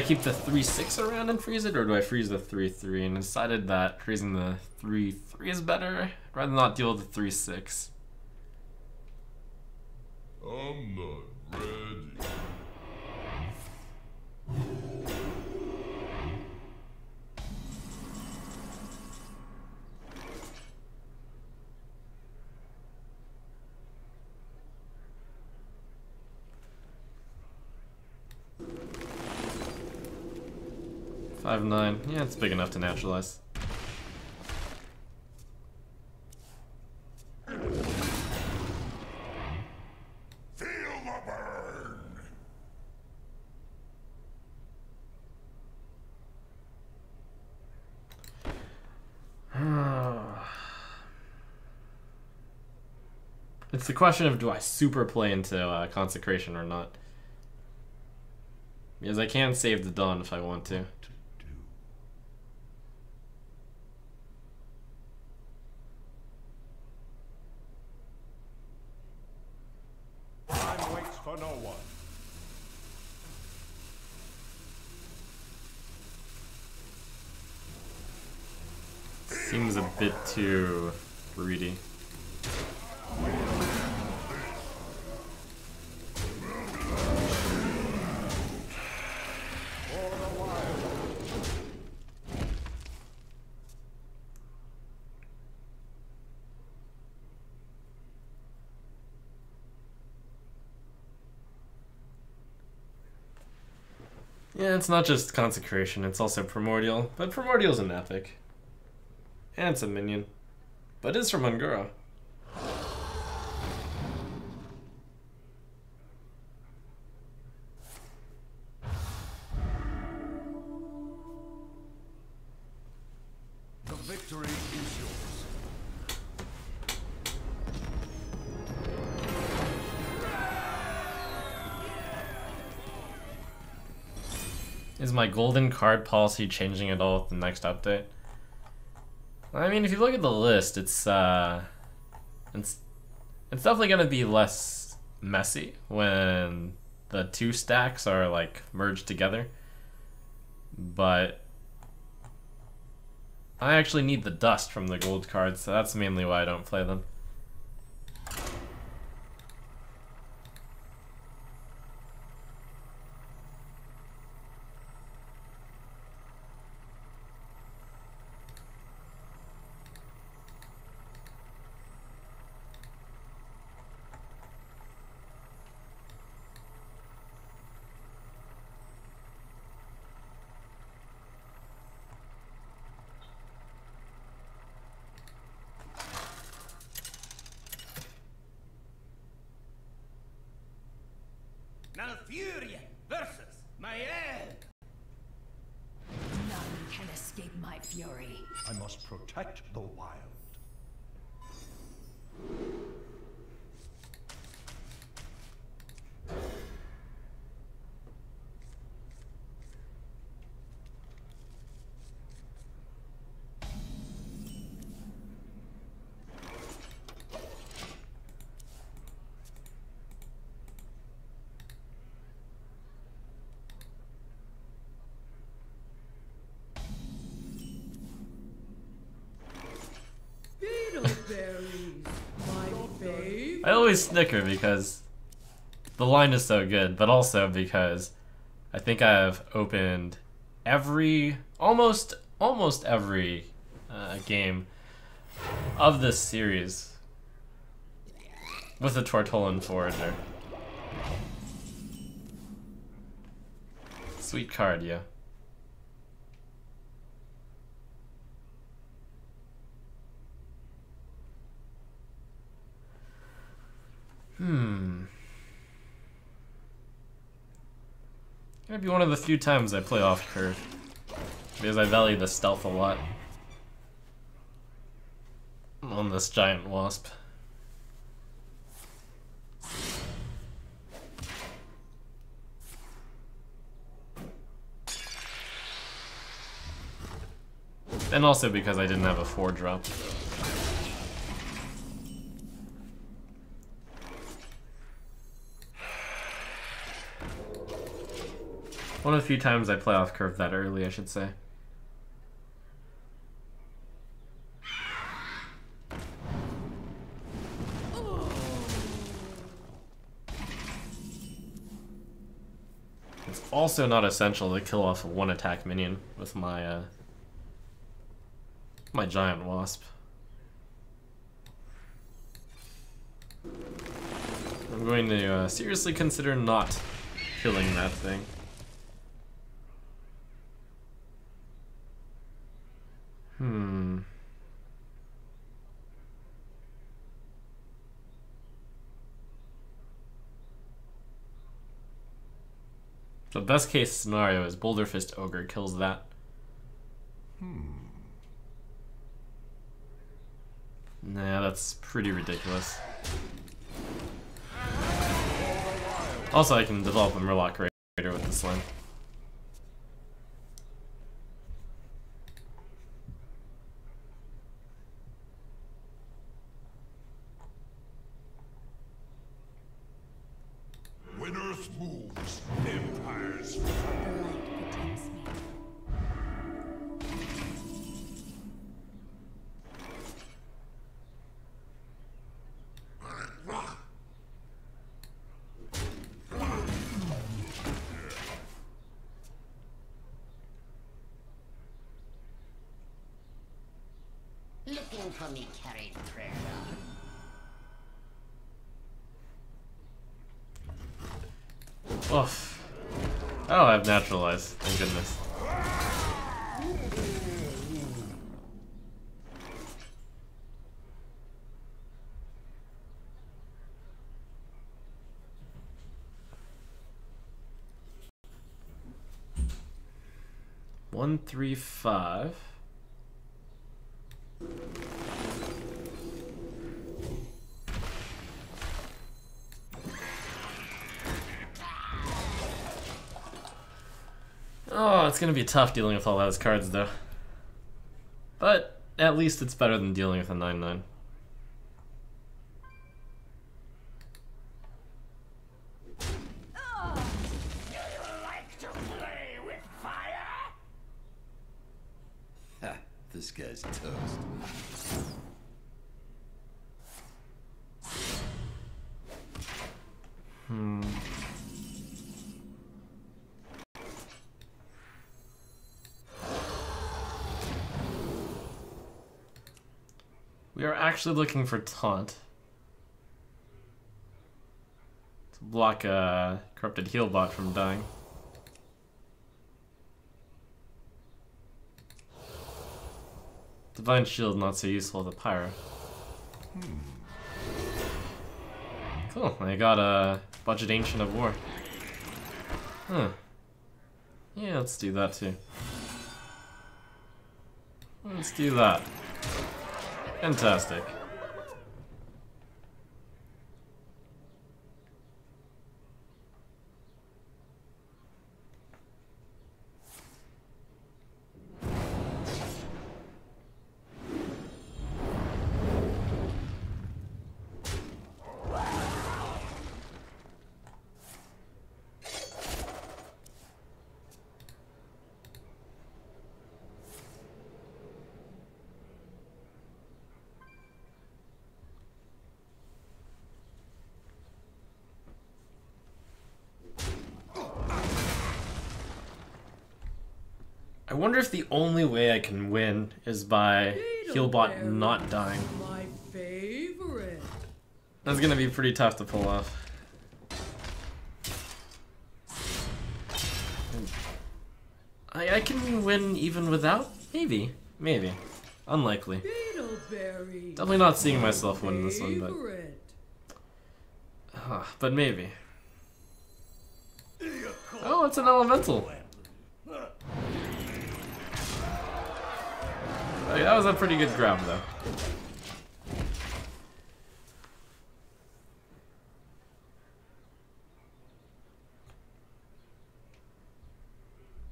keep the 3/6 around and freeze it, or do I freeze the 3/3? And decided that freezing the 3/3 is better, rather than not deal with the 3/6. I'm not ready. Five nine. Yeah, it's big enough to naturalize. Feel the burn. It's the question of, do I super play into Consecration or not? Because I can save the Dawn if I want to. Time waits for no one. Seems a bit too greedy. Yeah, it's not just Consecration, it's also Primordial, but Primordial's an epic. And it's a minion. But it's from Ungura. The victory is yours. Is my golden card policy changing at all with the next update? I mean, if you look at the list, it's definitely gonna be less messy when the two stacks are like merged together. But I actually need the dust from the gold cards, so that's mainly why I don't play them. The Fury versus my egg. None can escape my fury. I must protect the wild. I always snicker because the line is so good, but also because I think I've opened almost every game of this series with a Tortolan Forager. Sweet card, yeah. Gonna be one of the few times I play off curve, because I value the stealth a lot on this giant wasp. And also because I didn't have a 4-drop. One of the few times I play off curve that early, I should say. It's also not essential to kill off a 1-attack minion with my my giant wasp. I'm going to seriously consider not killing that thing. The best case scenario is Boulder Fist Ogre kills that. Nah, that's pretty ridiculous. Also, I can develop a Murloc Raider with this line. Winners moves, empires. The light protects me. Looking for me carried prayer. Oof. I don't have naturalize, thank goodness. One, 3, 5. Oh, it's gonna be tough dealing with all those cards, though. But at least it's better than dealing with a 9/9. This guy's toast. We are actually looking for taunt to block a corrupted heal bot from dying. Divine Shield not so useful as a pyro. Cool, I got a budget Ancient of War. Huh. Yeah, let's do that too. Let's do that. Fantastic. I wonder if the only way I can win is by Healbot not dying. My favorite. That's gonna be pretty tough to pull off. I can win even without? Maybe. Maybe. Unlikely. Beetleberry. Definitely not seeing myself win this one, but maybe. Oh, it's an elemental. Okay, that was a pretty good grab, though.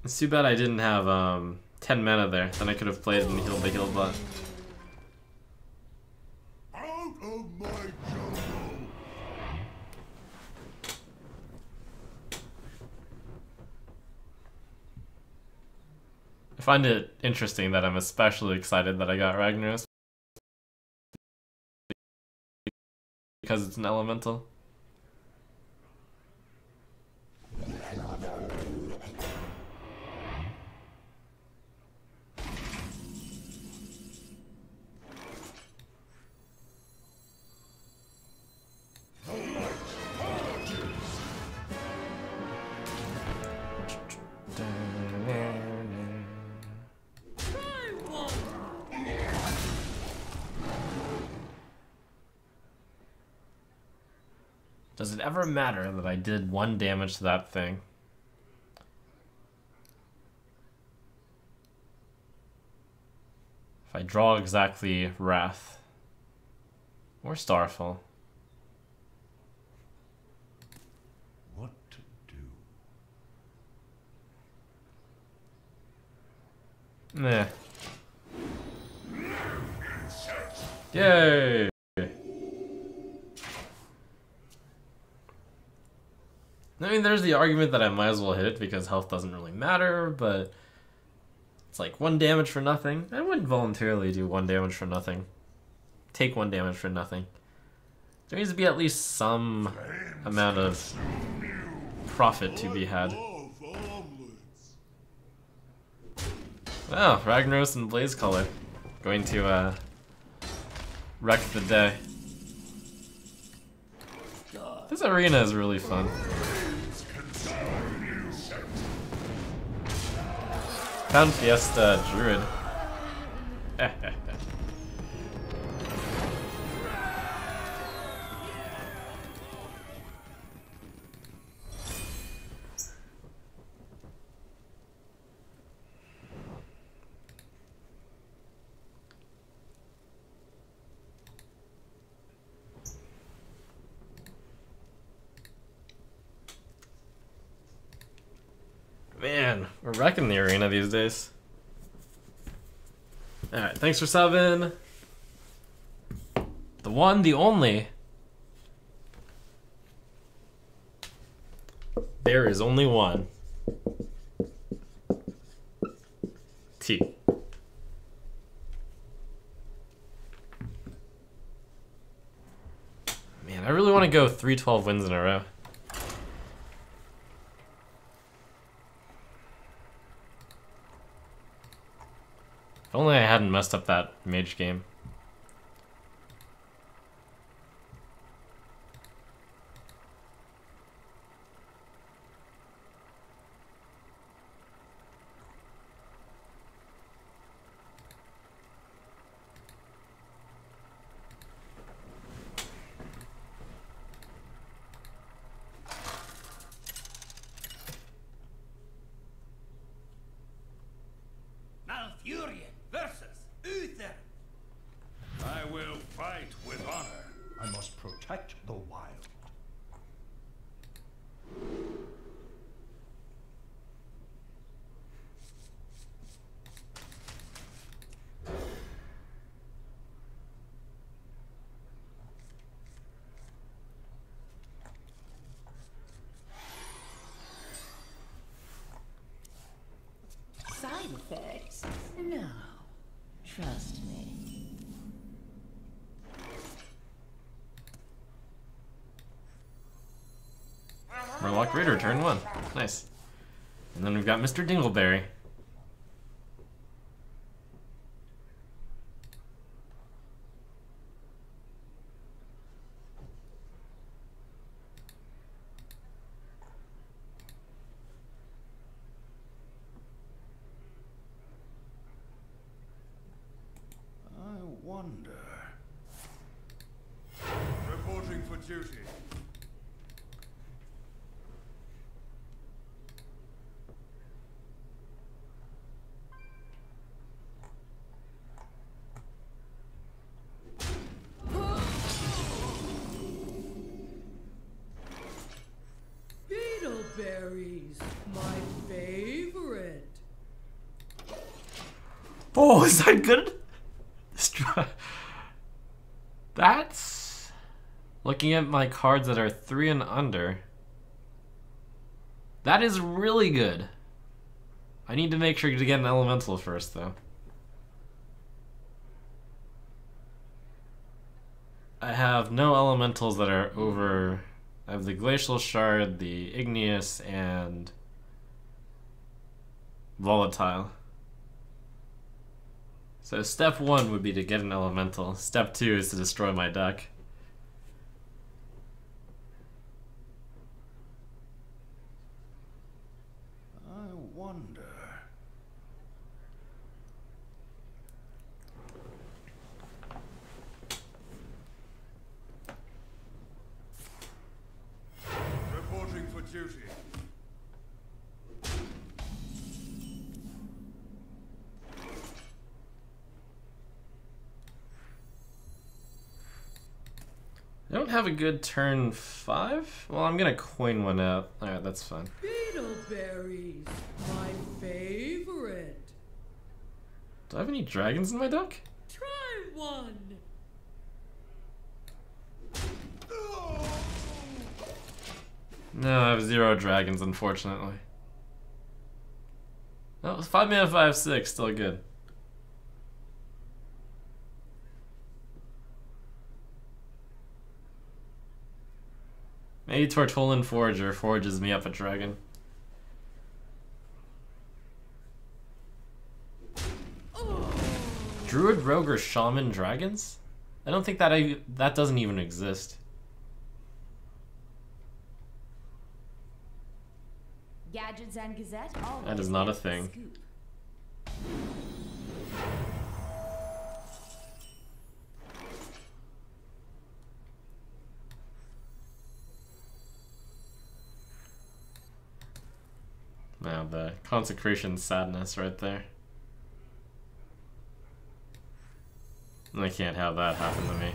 It's too bad I didn't have 10 mana there. Then I could have played and healed the heal bot. Out of my jungle! I find it interesting that I'm especially excited that I got Ragnaros because it's an elemental. Does it ever matter that I did 1 damage to that thing? If I draw exactly Wrath or Starfall. What to do? Nah. Yay! I mean, there's the argument that I might as well hit it because health doesn't really matter, but it's like 1 damage for nothing. I wouldn't voluntarily do 1 damage for nothing. Take 1 damage for nothing. There needs to be at least some amount of profit to be had. Wow, Ragnaros and Blaze Color. Going to wreck the day. This arena is really fun. Found Fiesta Druid. Man, we're wrecking the arena these days. Alright, thanks for subbing. The one, the only. There is only one. T. Man, I really want to go 3-12 wins in a row. If only I hadn't messed up that mage game. Trust me. Murloc Raider, turn 1. Nice. And then we've got Mr. Dingleberry. I wonder. Reporting for duty. Beetleberries, my favorite. Oh, is that good? That's... Looking at my cards that are 3 and under. That is really good. I need to make sure to get an elemental first, though. I have no elementals that are over... I have the Glacial Shard, the Igneous, and... Volatile. So step 1 would be to get an elemental. Step 2 is to destroy my deck. I wonder. Reporting for duty. I don't have a good turn 5? Well, I'm gonna coin one out. Alright, that's fine. Beetleberries, my favorite. Do I have any dragons in my deck? Try one. No, I have 0 dragons, unfortunately. Oh, 5 mana, 5/6, still good. Maybe Tortolan Forager forges me up a dragon. Druid, Rogue, or Shaman dragons? I don't think that doesn't even exist. Gadgets and Gazette. That is not a thing. Scoop. Now the Consecration sadness right there. I can't have that happen to me.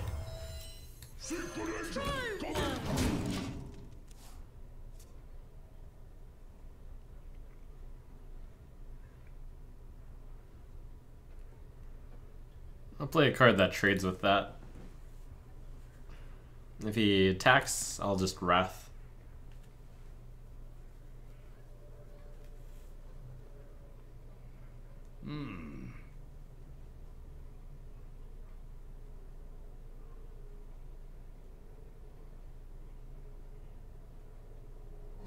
I'll play a card that trades with that. If he attacks, I'll just Wrath.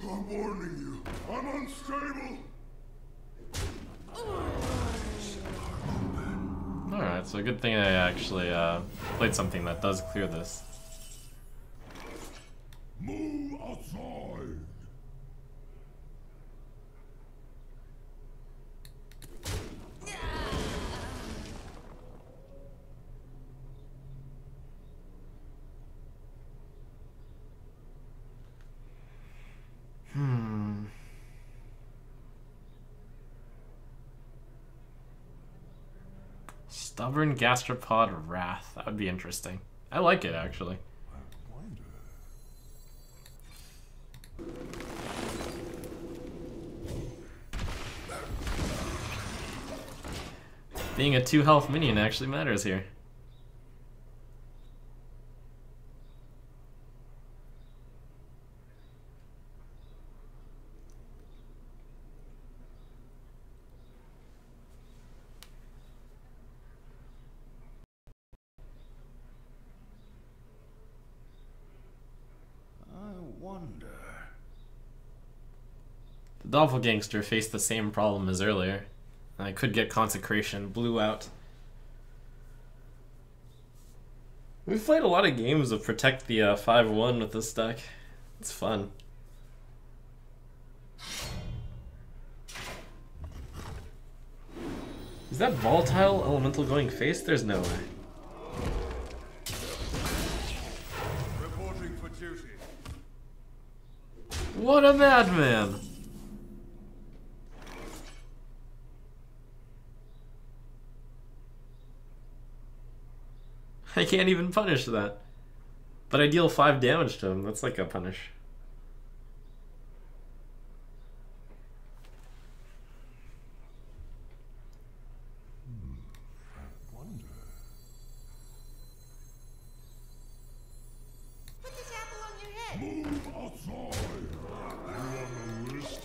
I'm warning you. I'm unstable. Alright, so good thing I actually played something that does clear this. Move outside. Stubborn Gastropod Wrath. That would be interesting. I like it, actually. Being a 2 health minion actually matters here. Doppelgangster faced the same problem as earlier. I could get Consecration, blew out. We've played a lot of games of Protect the 5-1 with this deck. It's fun. Is that Volatile Elemental going face? There's no way. Reporting for duty. What a madman! I can't even punish that. But I deal 5 damage to him. That's like a punish. Put this apple on your head. Move outside. You on the list?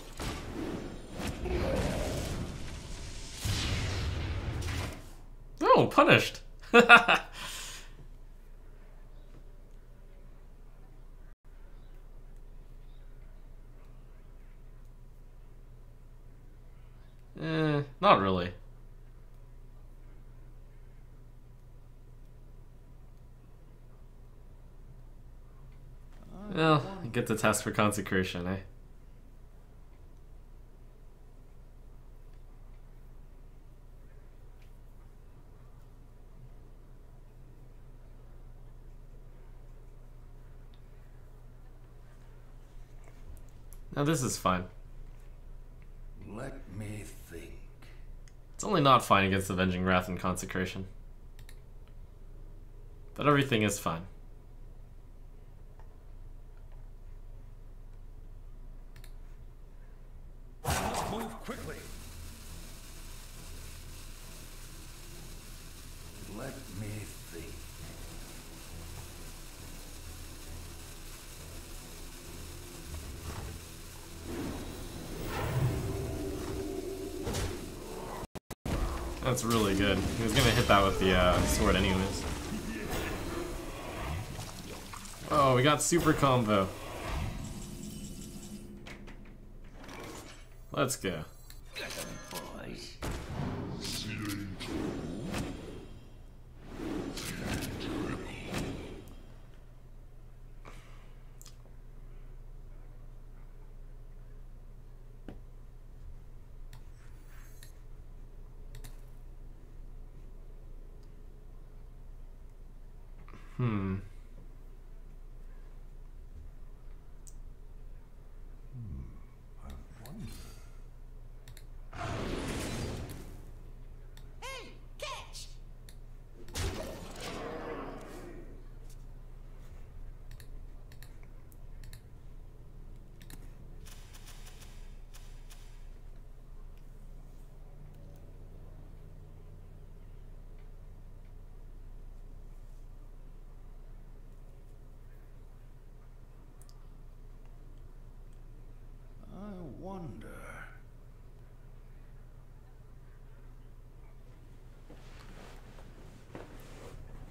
Oh, punished! Not really. Well, I get the test for Consecration, eh? Now this is fine. Let me think. It's only not fine against Avenging Wrath and Consecration. But everything is fine. Move quickly. Let me think. That's really good. He was gonna hit that with the sword anyways. Oh, we got super combo. Let's go. Hey, catch! I wonder.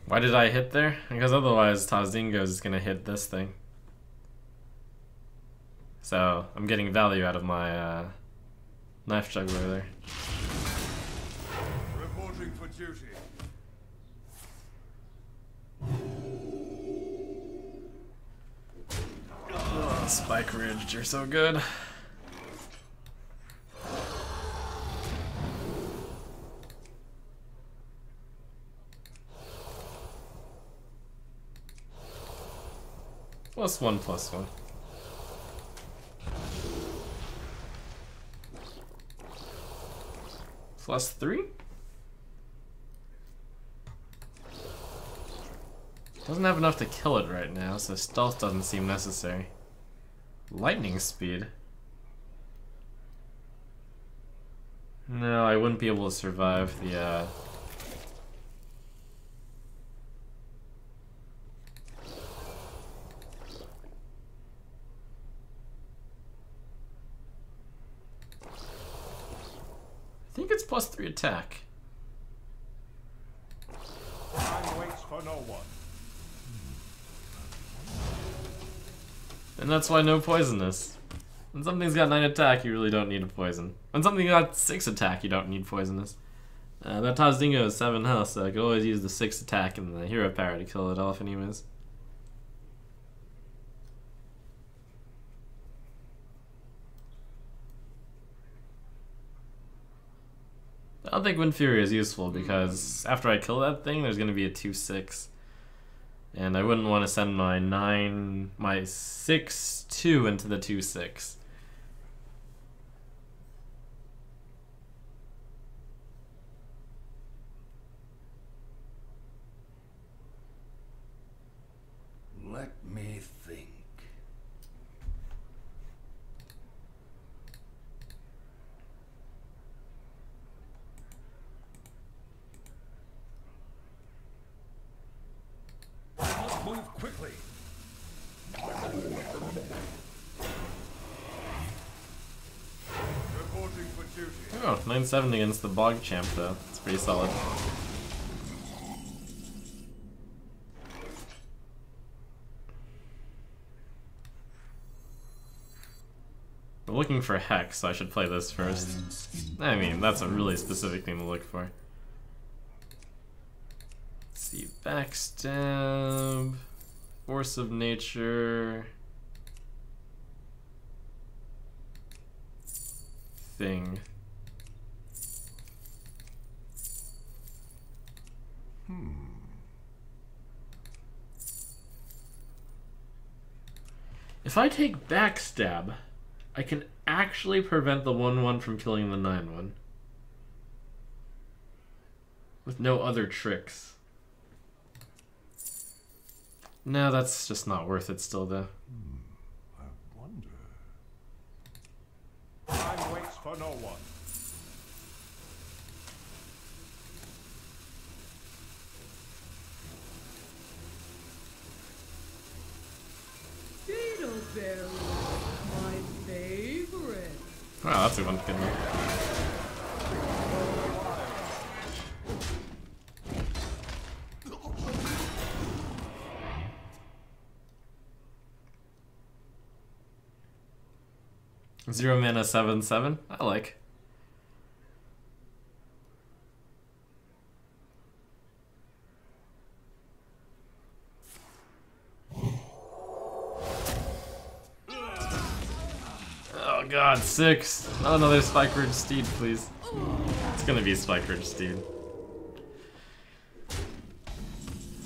Why did I hit there? Because otherwise Tazdingo's is gonna hit this thing. So I'm getting value out of my knife juggler there. Reporting for duty. Oh, Spike Ridge, you're so good. +1/+1. +3? Doesn't have enough to kill it right now, so stealth doesn't seem necessary. Lightning speed? No, I wouldn't be able to survive the I think it's +3 attack. Time waits for no one. And that's why no poisonous. When something's got 9 attack, you really don't need a poison. When something got 6 attack, you don't need poisonous. That Tazdingo is 7 health, so I could always use the 6 attack and the hero power to kill it off anyways. I don't think Wind Fury is useful because after I kill that thing, there's going to be a 2/6. And I wouldn't want to send my 6/2 into the 2/6. Let me think. Move quickly. Reporting for duty. Oh, 9/7 against the Bog Champ though. It's pretty solid. I'm looking for Hex, so I should play this first. I mean, that's a really specific thing to look for. Let's see, Backstab, Force of Nature, thing. If I take Backstab, I can actually prevent the 1/1 from killing the 9/1. With no other tricks. No, that's just not worth it still though. I wonder. Time waits for no one. Beetleberry, my favorite. Wow, that's a good one. 0 mana 7/7. I like. Oh god, 6. Not another Spike Ridge Steed, please. It's gonna be Spike Ridge Steed.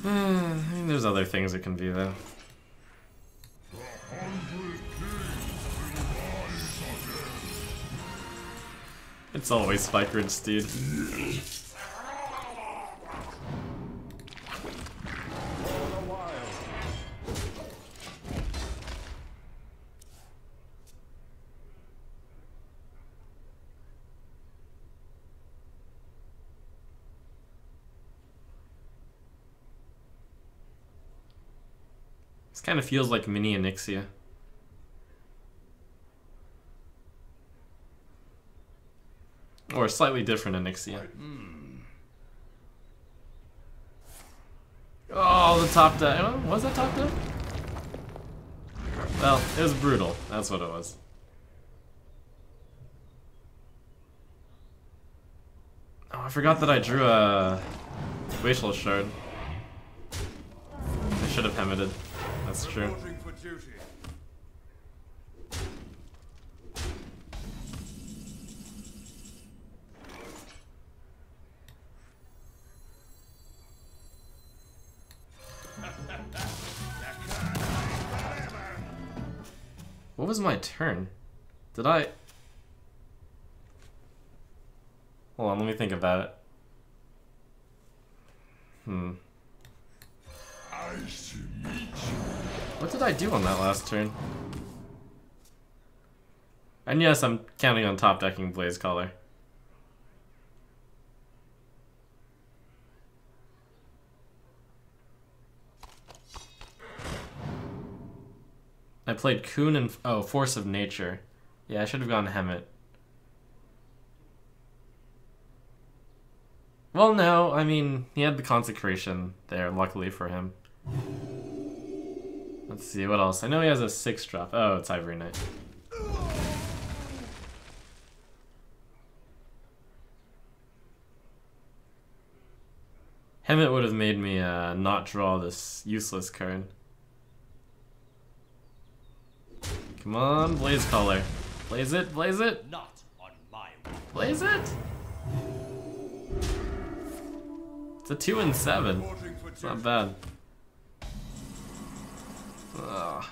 I mean, there's other things it can be though. It's always Spike Ridge Steed. This kind of feels like mini Onyxia. Or a slightly different Onyxia. Oh, the top deck. Oh, was that top deck? Well, it was brutal. That's what it was. Oh, I forgot that I drew a Glacial Shard. I should have Hemmeted. That's true. Reporting for duty. What was my turn? Did I... Hold on, let me think about it. What did I do on that last turn? And yes, I'm counting on top decking Blaze Caller. I played Coon and... Oh, Force of Nature. Yeah, I should have gone Hemmet. Well, no, I mean, he had the Consecration there, luckily for him. Let's see, what else? I know he has a 6-drop. Oh, it's Ivory Knight. Hemet would have made me not draw this useless card. Come on, Blaze Color. Blaze it, blaze it! Not on my Blaze it! It's a 2 and 7. It's not bad. Ugh.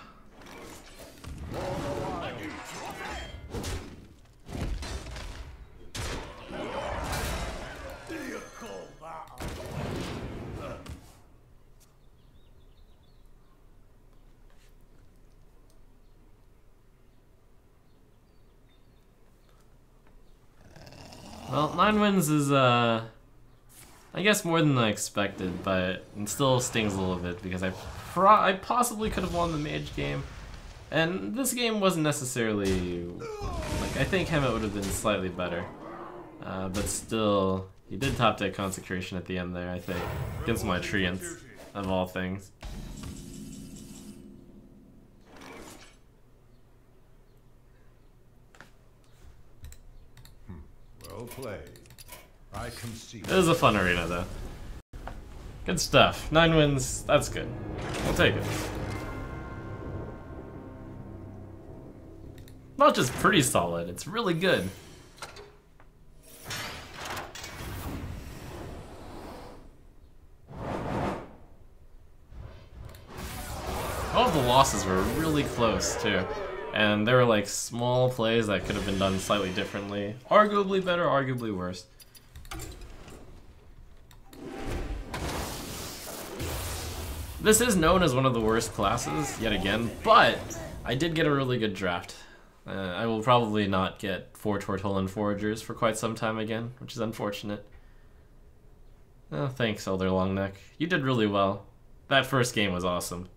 Well, 9 wins is, I guess more than I expected, but it still stings a little bit because I possibly could have won the mage game. And this game wasn't necessarily, like, I think Hemet would have been slightly better. But still, he did top deck Consecration at the end there, I think, against my Treants, of all things. Well played. I concede. It was a fun arena, though. Good stuff. 9 wins, that's good. We'll take it. Not just pretty solid, it's really good. All of the losses were really close, too. And there were like small plays that could have been done slightly differently. Arguably better, arguably worse. This is known as one of the worst classes, yet again, but I did get a really good draft. I will probably not get 4 Tortolan Foragers for quite some time again, which is unfortunate. Oh, thanks, Elder Longneck. You did really well. That first game was awesome.